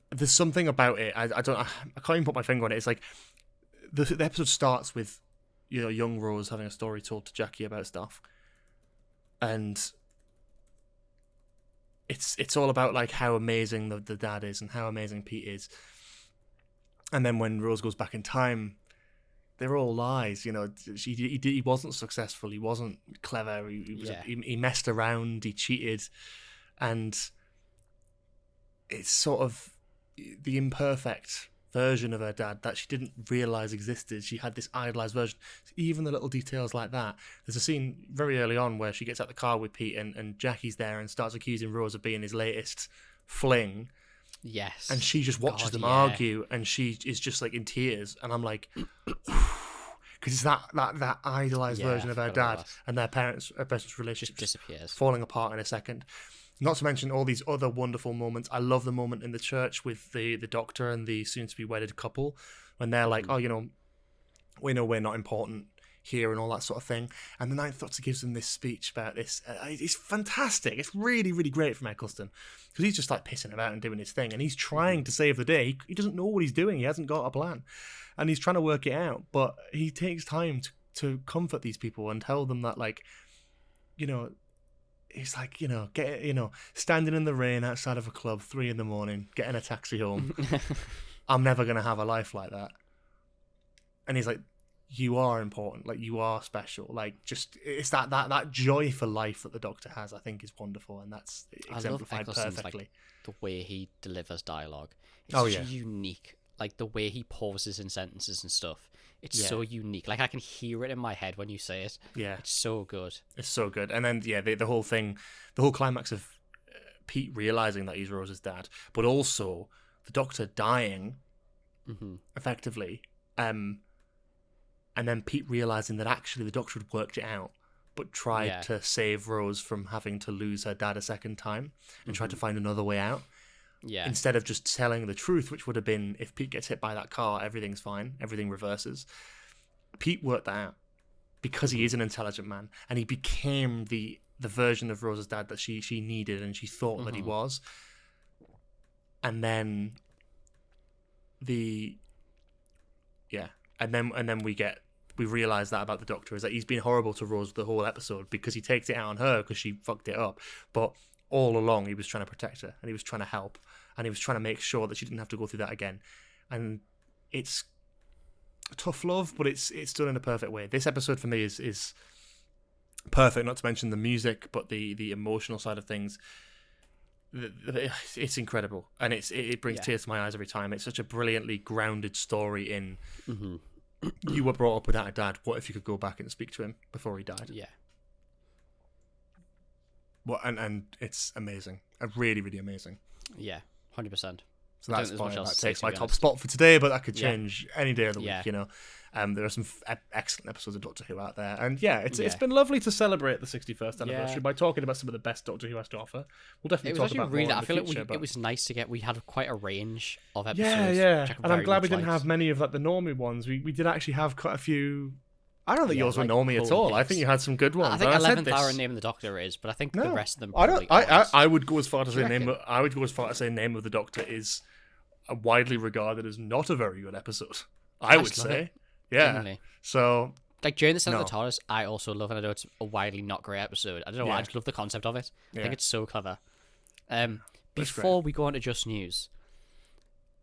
There's something about it. I can't even put my finger on it. It's like the episode starts with, you know, young Rose having a story told to Jackie about stuff, and it's all about like how amazing the dad is and how amazing Pete is. And then when Rose goes back in time, they're all lies. You know, he wasn't successful. He wasn't clever. He messed around. He cheated, and it's sort of the imperfect version of her dad that she didn't realize existed. She had this idolized version. Even the little details like that. There's a scene very early on where she gets out the car with Pete and Jackie's there and starts accusing Rose of being his latest fling. Yes. And she just watches them argue, and she is just like in tears. And I'm like, because it's that idolized version of her dad and their parents' relationship just disappears, falling apart in a second. Not to mention all these other wonderful moments. I love the moment in the church with the doctor and the soon-to-be wedded couple when they're like, oh, you know we're not important here and all that sort of thing. And the Ninth Doctor gives them this speech about this. It's fantastic. It's really, really great from Eccleston because he's just like pissing about and doing his thing. And he's trying to save the day. He doesn't know what he's doing. He hasn't got a plan. And he's trying to work it out. But he takes time to comfort these people and tell them that, like, you know, he's like, standing in the rain outside of a club, 3 a.m, getting a taxi home. I'm never going to have a life like that. And he's like, you are important. Like, you are special. Like, just, it's that joy for life that the Doctor has, I think, is wonderful. And that's exemplified perfectly. Like, the way he delivers dialogue. It's unique. Like, the way he pauses in sentences and stuff. It's so unique. Like, I can hear it in my head when you say it. Yeah. It's so good. It's so good. And then, the whole thing, the whole climax of Pete realizing that he's Rose's dad, but also the Doctor dying, effectively, and then Pete realizing that actually the Doctor had worked it out, but tried to save Rose from having to lose her dad a second time and tried to find another way out. Yeah. Instead of just telling the truth, which would have been, if Pete gets hit by that car, everything's fine, everything reverses. Pete worked that out because he is an intelligent man, and he became the version of Rose's dad that she needed and she thought that he was. And then and then we realize that about the Doctor, is that he's been horrible to Rose the whole episode because he takes it out on her because she fucked it up. But all along, he was trying to protect her, and he was trying to help, and he was trying to make sure that she didn't have to go through that again. And it's tough love, but it's done in a perfect way. This episode for me is perfect. Not to mention the music, but the emotional side of things. It's incredible, and it brings tears to my eyes every time. It's such a brilliantly grounded story in. You were brought up without a dad. What if you could go back and speak to him before he died? Yeah. Well, and it's amazing. Really, really amazing. Yeah, 100%. So that's why that takes my top spot for today, but that could change any day of the week, you know. There are some excellent episodes of Doctor Who out there. And it's been lovely to celebrate the 61st anniversary by talking about some of the best Doctor Who has to offer. We'll definitely talk about more in the future. It was nice to get, we had quite a range of episodes. Yeah. And I'm glad we didn't have many of like the normie ones. We did actually have quite a few. I don't think yours were normie at all. I think you had some good ones. I think 11th Hour and Name of the Doctor is, but I think the rest of them probably I would go as far to say Name of the Doctor is widely regarded as not a very good episode. I would say. Yeah. Definitely. So, like, during the Center of the TARDIS, I also love it. I know it's a widely not great episode. I don't know why. I just love the concept of it. I think it's so clever. Before we go on to Just News,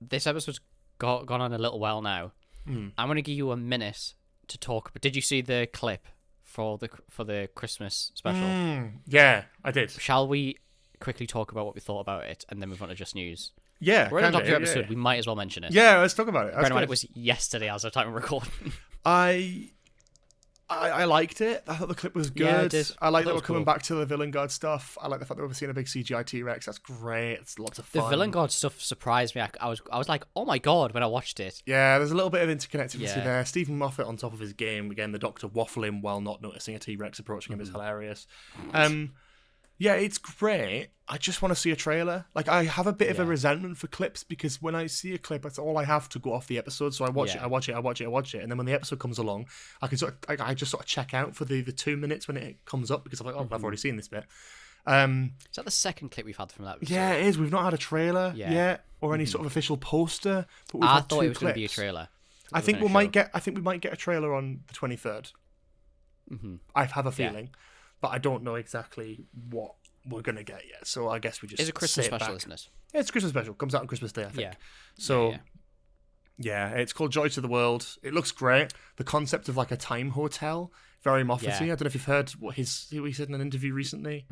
this episode's gone on a little while now. I'm going to give you a minute to talk. But did you see the clip for the Christmas special? Yeah, I did. Shall we quickly talk about what we thought about it and then move on to just news? Yeah, We're in a kinda, Doctor Who episode. We might as well mention it. Yeah, let's talk about it. Bear in mind, it was yesterday as of time of recording. I liked it. I thought the clip was good. Yeah, I did. I like that That we're was coming cool. back to the villain guard stuff. I like the fact that we're seeing a big CGI T-Rex. That's great. It's lots of fun. The villain guard stuff surprised me. I was like, oh my god, when I watched it. Yeah, there's a little bit of interconnectivity Yeah. there. Stephen Moffat on top of his game. Again, the Doctor waffling while not noticing a T-Rex approaching him is hilarious. Yeah, it's great. I just want to see a trailer. Like, I have a bit of a resentment for clips because when I see a clip, that's all I have to go off the episode. So I watch it, I watch it, and then when the episode comes along, I can I just sort of check out for the 2 minutes when it comes up because I'm like, oh, I've already seen this bit. Is that the second clip we've had from that episode? Yeah, it is. We've not had a trailer yet or any sort of official poster. But we've I had thought two it was going to be a clips. trailer. I think we might get a trailer on the 23rd. I have a feeling, but I don't know exactly what we're gonna get yet. So I guess we just It's a Christmas sit special, back. isn't it? Yeah, it's a Christmas special. Comes out on Christmas Day, I think. Yeah. So Yeah. yeah, it's called Joy to the World. It looks great. The concept of like a time hotel, very Moffat-y. Yeah. I don't know if you've heard what he said in an interview recently.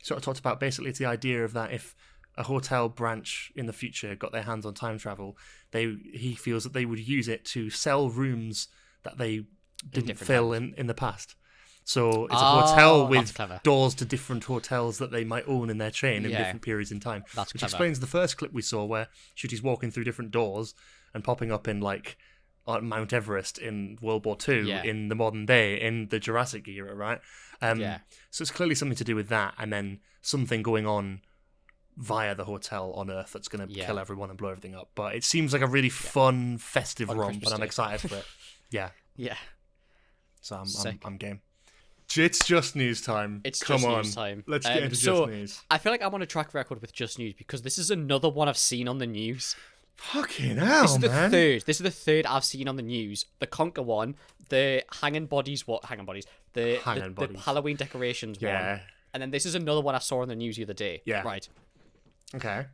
Sort of talked about basically it's the idea of that if a hotel branch in the future got their hands on time travel, he feels that they would use it to sell rooms that they didn't fill in the past. So it's a hotel with doors to different hotels that they might own in their chain in different periods in time. That's which clever. explains the first clip we saw where Shooty's walking through different doors and popping up in like on Mount Everest in World War II, in the modern day, in the Jurassic era, right? So it's clearly something to do with that, and then something going on via the hotel on Earth that's going to kill everyone and blow everything up. But it seems like a really fun, festive romp, and I'm excited for it. Yeah. Yeah. So I'm game. It's just news time. Come on. News time. Let's get into just news. I feel like I'm on a track record with just news because this is another one I've seen on the news. Fucking hell, This is the man. third. This is the third I've seen on the news. The Conker one, the hanging bodies. What hanging bodies? The Halloween decorations one. And then this is another one I saw on the news the other day. Yeah. Right. Okay.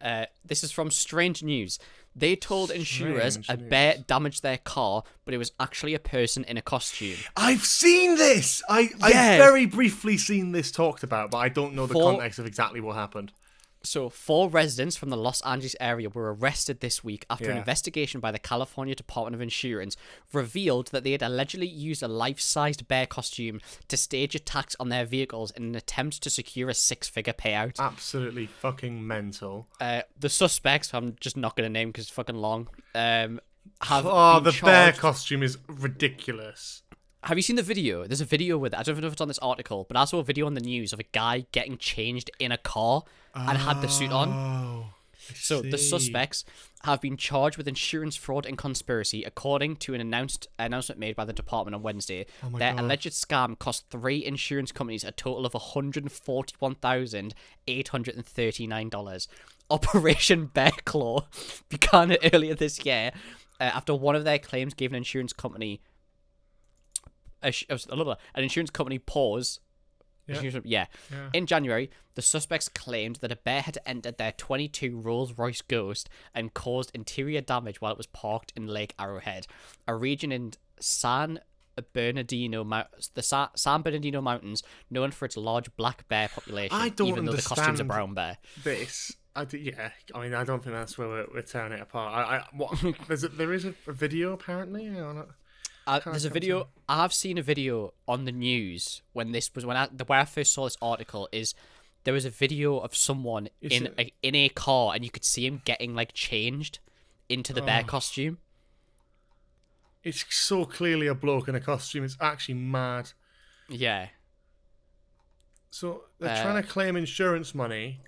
This is from Strange News. They told insurers a bear damaged their car, but it was actually a person in a costume. I've seen this. I've very briefly seen this talked about, but I don't know the context of exactly what happened. So, 4 residents from the Los Angeles area were arrested this week after an investigation by the California Department of Insurance revealed that they had allegedly used a life-sized bear costume to stage attacks on their vehicles in an attempt to secure a 6-figure payout. Absolutely fucking mental. The suspects, I'm just not going to name because it's fucking long, have been the bear charged. costume is ridiculous. Have you seen the video? There's a video with it. I don't know if it's on this article, but I saw a video on the news of a guy getting changed in a car and had the suit on. So the suspects have been charged with insurance fraud and conspiracy, according to an announcement made by the department on Wednesday. Their alleged scam cost 3 insurance companies a total of $141,839. Operation Bear Claw began earlier this year after one of their claims gave an insurance company an insurance company pause. In January, the suspects claimed that a bear had entered their 22 Rolls-Royce Ghost and caused interior damage while it was parked in Lake Arrowhead, a region in San Bernardino Mountains, known for its large black bear population. I don't even though the costume's a understand brown bear. This. I mean, I don't think that's where we're tearing it apart. There is a video apparently. There's a video. I've seen a video on the news when I first saw this article. Is there was a video of someone in a car and you could see him getting like changed into the bear costume. It's so clearly a bloke in a costume. It's actually mad. Yeah. So they're trying to claim insurance money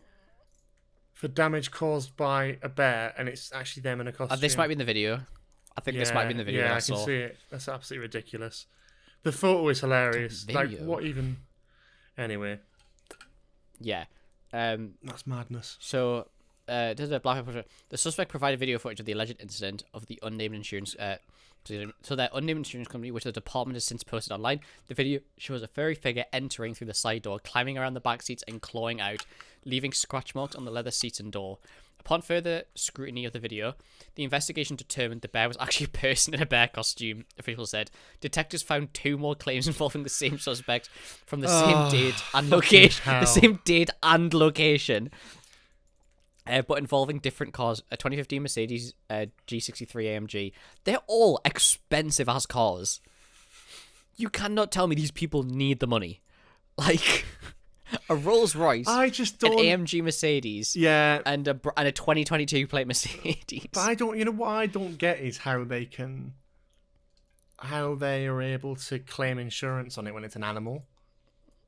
for damage caused by a bear, and it's actually them in a costume. This might be in the video. I think this might be in the video. Yeah, I can see it. That's absolutely ridiculous. The photo is hilarious. Like, what even? Anyway. Yeah. That's madness. So, The suspect provided video footage of the alleged incident of the unnamed insurance. So their unnamed insurance company, which the department has since posted online. The video shows a furry figure entering through the side door, climbing around the back seats and clawing out, leaving scratch marks on the leather seats and door. Upon further scrutiny of the video, the investigation determined the bear was actually a person in a bear costume, officials said. Detectives found 2 more claims involving the same suspect from the same date and location. The same date and location. But involving different cars. A 2015 Mercedes G63 AMG. They're all expensive as cars. You cannot tell me these people need the money. Like, a Rolls Royce, I just don't... an AMG Mercedes, yeah, and a 2022 plate Mercedes. But I don't... You know what I don't get is how they are able to claim insurance on it when it's an animal.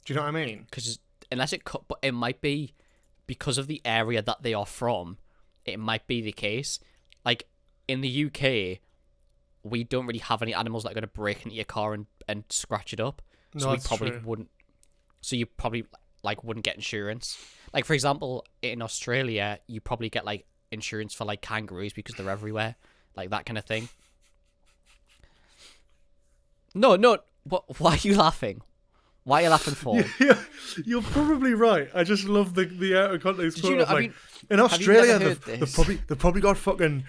Do you know what I mean? Because unless but it might be... Because of the area that they are from, it might be the case. Like, in the UK, we don't really have any animals that are going to break into your car and scratch it up. So No, we probably true. wouldn't. So you probably, like, wouldn't get insurance. Like, for example, in Australia, you probably get, like, insurance for, like, kangaroos because they're everywhere. Like, that kind of thing. No, but why are you laughing? Why are you laughing for? Yeah, you're probably right. I just love the out of context quote. In have Australia, you never heard they've probably got fucking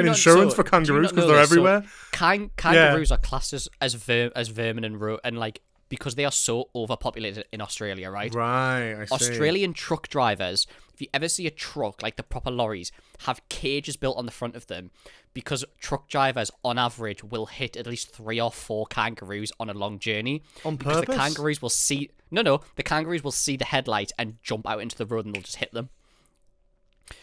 insurance so, for kangaroos do you not because know they're this? everywhere. So, kangaroos are classed as vermin and like because they are so overpopulated in Australia, right? Right, I see. Australian truck drivers, if you ever see a truck, like the proper lorries, have cages built on the front of them because truck drivers, on average, will hit at least 3 or 4 kangaroos on a long journey. On because purpose? the kangaroos will see... No, the kangaroos will see the headlight and jump out into the road and they'll just hit them.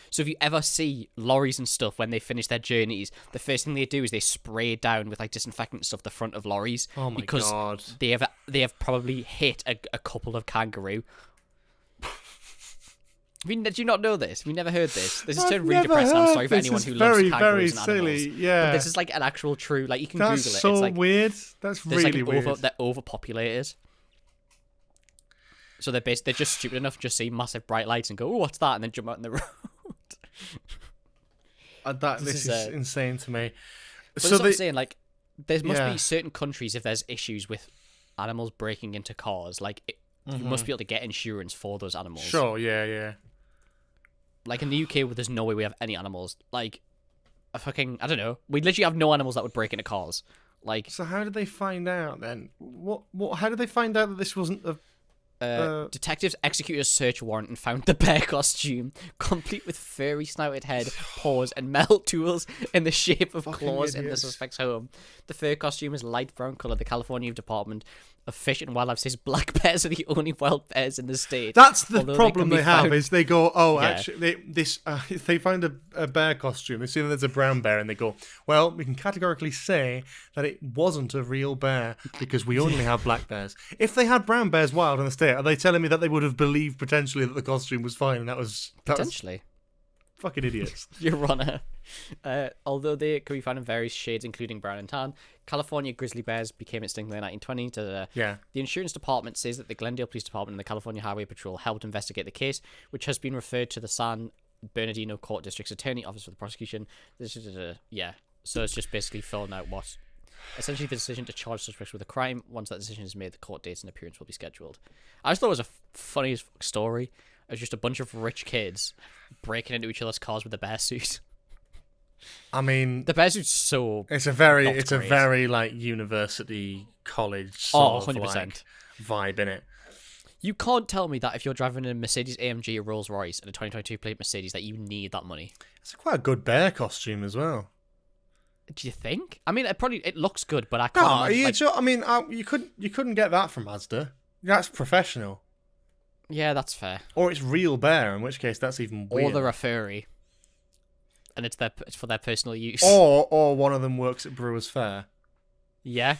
So if you ever see lorries and stuff when they finish their journeys, the first thing they do is they spray down with like disinfectant stuff the front of lorries. Oh my because God. they have probably hit a couple of kangaroo. I mean, did you not know this? We never heard this. This is turned really depressing. I'm sorry for anyone who loves kangaroos very and animals. silly. Yeah, but this is like an actual true. Like you can that's Google it. so It's like, weird. That's really weird. They're overpopulated. So they're just stupid enough to just see massive bright lights and go, "Oh, what's that?" and then jump out in the road. This is insane to me. But So that's what I'm saying, like, there must Yeah. be certain countries if there's issues with animals breaking into cars, like you must be able to get insurance for those animals. Sure, yeah. Like in the UK, where there's no way we have any animals. Like, I don't know. We literally have no animals that would break into cars. Like, So how did they find out then? What? How did they find out that this wasn't a... detectives executed a search warrant and found the bear costume, complete with furry snouted head, paws, and metal tools in the shape of Fucking claws in the idiots. suspect's home. The fur costume is light brown colour. The California Department of Fish and Wildlife says black bears are the only wild bears in the state. That's the although problem can they be have found- is they go, oh, Yeah. actually, if they find a bear costume, they see that there's a brown bear, and they go, well, we can categorically say that it wasn't a real bear because we only have black bears. If they had brown bears wild in the state, are they telling me that they would have believed potentially that the costume was fine and that was Potentially. fucking idiots? Your Honour. Although they can be found in various shades, including brown and tan, California grizzly bears became extinct in the 1920s. Yeah. The insurance department says that the Glendale Police Department and the California Highway Patrol helped investigate the case, which has been referred to the San Bernardino Court District's Attorney Office for the prosecution. Yeah. So it's just basically filling out what... Essentially, the decision to charge suspects with a crime. Once that decision is made, the court dates and appearance will be scheduled. I just thought it was a funny as fuck story. It was just a bunch of rich kids breaking into each other's cars with a bear suit. I mean, The bear suit's so... it's a very great. like university college Oh, sort of 100%. like vibe in it. You can't tell me that if you're driving a Mercedes AMG, a Rolls Royce, and a 2022 plate Mercedes, that you need that money. It's quite a good bear costume as well. Do you think? I mean, it looks good, but I No, can't. you couldn't get that from Mazda. That's professional. Yeah, that's fair. Or it's real bear, in which case that's even weird. Or they're a furry, and it's for their personal use. Or one of them works at Brewers Fair. Yeah,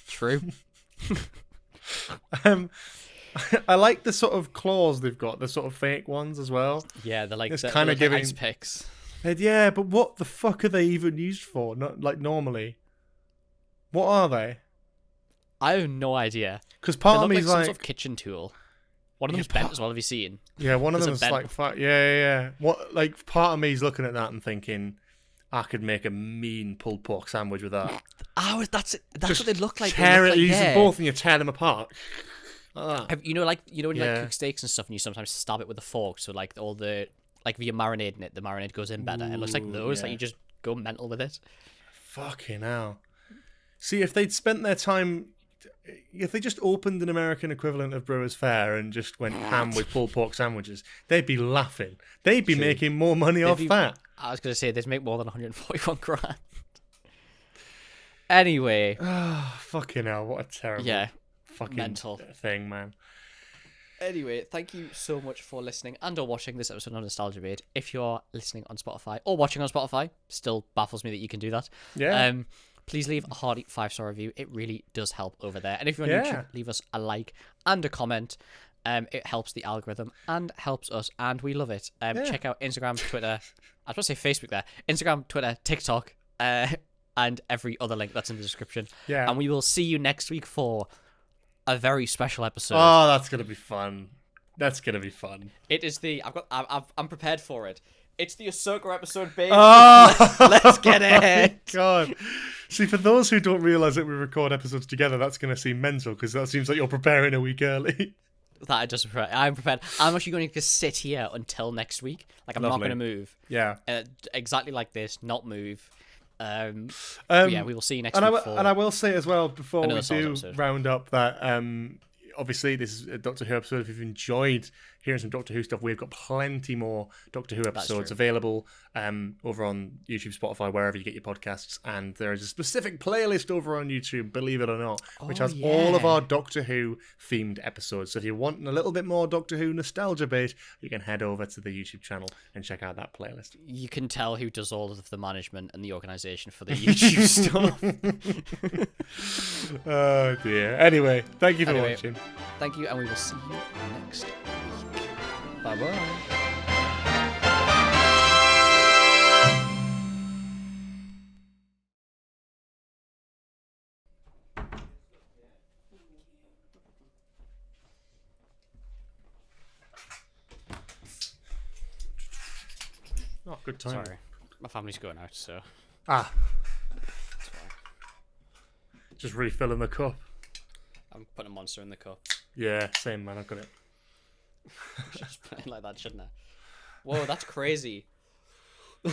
true. I like the sort of claws they've got, the sort of fake ones as well. Yeah, they're like It's they're kinda like giving- ice picks. Yeah, but what the fuck are they even used for? Not like normally. What are they? I have no idea. Because They part look of me like is some like, sort of kitchen tool. One of them's bent as well. Have you seen? Yeah, one of There's them's a like, yeah. What, like, part of me's looking at that and thinking, I could make a mean pulled pork sandwich with that. Oh, that's what they look like. Tear they look it, like, use them both, and you tear them apart. You know, when you like cook steaks and stuff, and you sometimes stab it with a fork, so like all the if you're marinating it, the marinade goes in better. It looks like those. Like you just go mental with it. Fucking hell. See, if they'd spent their time, if they just opened an American equivalent of Brewers Fayre and just went ham with pulled pork sandwiches, they'd be laughing. They'd be making more money off that. I was gonna say they'd make more than 141 grand. Anyway. Fucking hell! What a terrible, fucking mental thing, man. Anyway, thank you so much for listening and or watching this episode of Nostalgia Bait. If you're listening on Spotify or watching on Spotify, still baffles me that you can do that. Yeah. Please leave a hearty 5-star review. It really does help over there. And if you're on YouTube, leave us a like and a comment. It helps the algorithm and helps us, and we love it. Check out Instagram, Twitter. I was about to say Facebook there. Instagram, Twitter, TikTok, and every other link that's in the description. Yeah. And we will see you next week for a very special episode. Oh, that's gonna be fun. That's gonna be fun. It is the I'm prepared for it. It's the Ahsoka episode, baby. Oh, Let's get it. God. See, for those who don't realise that we record episodes together, that's going to seem mental because that seems like you're preparing a week early. I'm prepared. I'm actually going to just sit here until next week. Like, I'm not going to move. Yeah. Exactly like this, not move. Yeah, we will see you next week. And I will say as well, before we do episode. round up, that obviously this is a Doctor Who episode. If you've enjoyed hearing some Doctor Who stuff, we've got plenty more Doctor Who episodes available over on YouTube, Spotify, wherever you get your podcasts. And there is a specific playlist over on YouTube, believe it or not, which has all of our Doctor Who themed episodes. So if you're wanting a little bit more Doctor Who nostalgia bait, you can head over to the YouTube channel and check out that playlist. You can tell who does all of the management and the organisation for the YouTube stuff. Oh dear. Anyway, thank you for watching. Thank you, and we will see you next week. Bye-bye. Oh, good time. Sorry, my family's going out, so. That's why. Just refilling the cup. I'm putting a monster in the cup. Yeah, same man. I've got it. I should just put it like that, shouldn't I? Whoa, that's crazy. I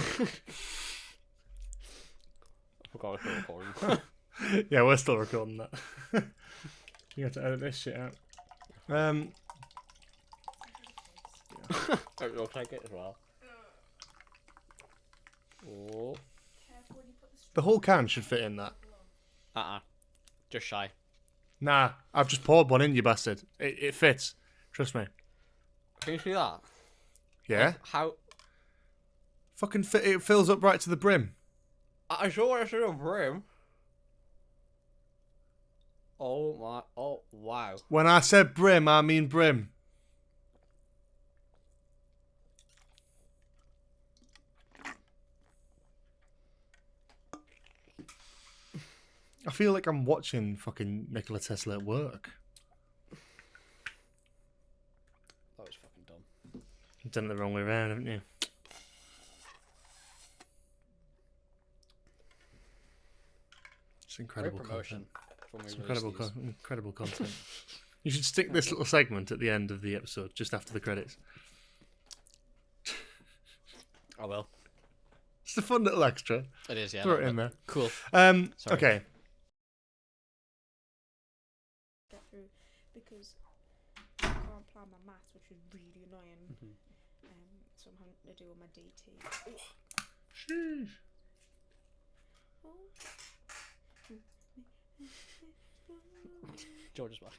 forgot we're recording. Yeah, we're still recording that. You have to edit this shit out. I'll take it as well. Oh. The whole can should fit in that. Just shy. Nah, I've just poured one in, you bastard. It fits. Trust me. Can you see that? Yeah? How? Fucking fit. It fills up right to the brim. I sure want to see a brim. Oh my. Oh, wow. When I said brim, I mean brim. I feel like I'm watching fucking Nikola Tesla at work. That was fucking dumb. You've done it the wrong way around, haven't you? It's incredible content. It's incredible content. You should stick this little segment at the end of the episode, just after the credits. I will. It's a fun little extra. It is, yeah. Throw it in there. Cool. Okay. Get through because I can't plan my maths, which is really annoying. So I'm having to do all my DT. Sheesh. George is back.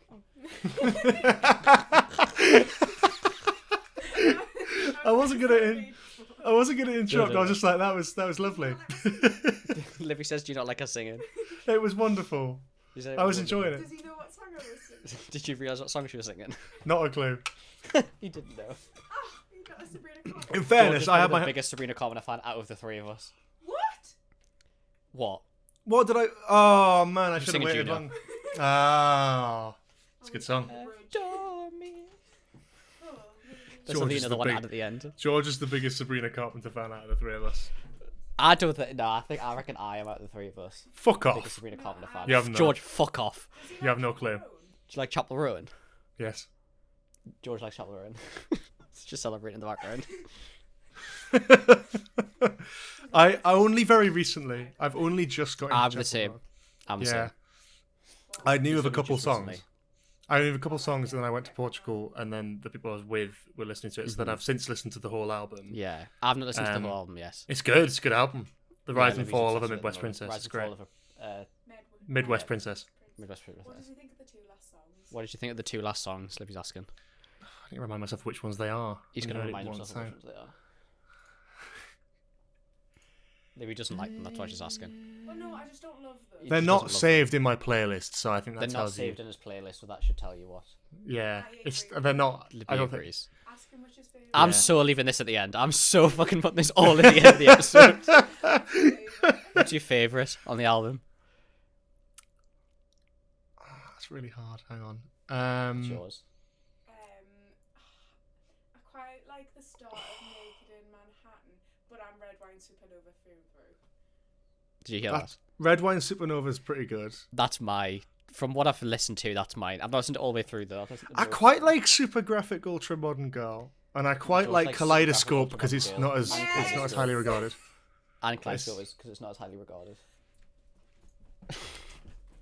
I wasn't gonna interrupt. I was just like, that was lovely. Livy says, "Do you not like us singing?" It was wonderful. I was enjoying it. Does he know what song I was singing? Did you realise what song she was singing? Not a clue. He didn't know. You got a Sabrina Carpenter. In fairness, I have the my biggest Sabrina Carpenter fan out of the three of us. What? What? What did I? Oh man, I should have singing waited Juno. long. Ah, it's a good song. Adore me. There's George only is another the one big- at the end. George is the biggest Sabrina Carpenter fan out of the three of us. I don't think. No, I reckon I am out of the three of us. Fuck Biggest off. Sabrina Carpenter fan. You have no- George, fuck off. You have no clue. Do you like Chop the Ruin? Yes. George likes Chop the Ruin. It's just celebrating in the background. I only very recently. I've only just got. I'm into the Chapel same. Roan. I'm the Yeah. same. I knew of a only couple just songs. recently. I knew of a couple songs, and then I went to Portugal, and then the people I was with were listening to it. So then I've since listened to the whole album. Yeah, I've not listened to Um, the whole album yet. It's good. It's a good album. The Rise and Louise Fall is of a also Midwest another- Princess. Rise It's and great. Fall of a Midwest Princess. Midwest Princess. What did you think of the two last songs? What did you think of the two last songs? Libby's asking. I need to remind myself which ones they are. He's I going to heard it remind once, himself of which ones they are. Libby doesn't like them. That's why she's asking. Oh no, I just don't love them. He They're just not doesn't love saved in my playlist, so I think They're that not tells you. saved in his playlist, so that should tell you what. Yeah, I it's agree. they're not. Libby I don't think. agrees. Ask him which is favourite. I'm Yeah. so leaving this at the end. I'm so fucking putting this all in the end of the episode. What's your favourite on the album? That's really hard. Hang on. What's yours? I quite like the start of Naked in Manhattan, but I'm Red Wine Supernova through and through. Did you hear That- that? Red Wine Supernova is pretty good. That's my. From what I've listened to, that's mine. I've not listened all the way through though. I quite like Super Graphic Ultra Modern Girl, and I quite George like likes Kaleidoscope Super because Graphic it's Ultra not Modern as Girl. it's not as highly regarded. And Kaleidoscope is because it's not as highly regarded.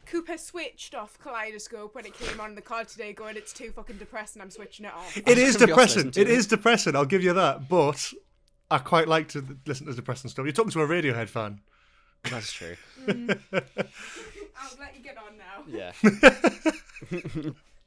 Cooper switched off Kaleidoscope when it came on in the car today, going, "It's too fucking depressing. I'm switching it off." It is Somebody else depressing. listened to It it. is depressing. I'll give you that. But I quite like to listen to depressing stuff. You're talking to a Radiohead fan. That's true. I'll let you get on now. Yeah.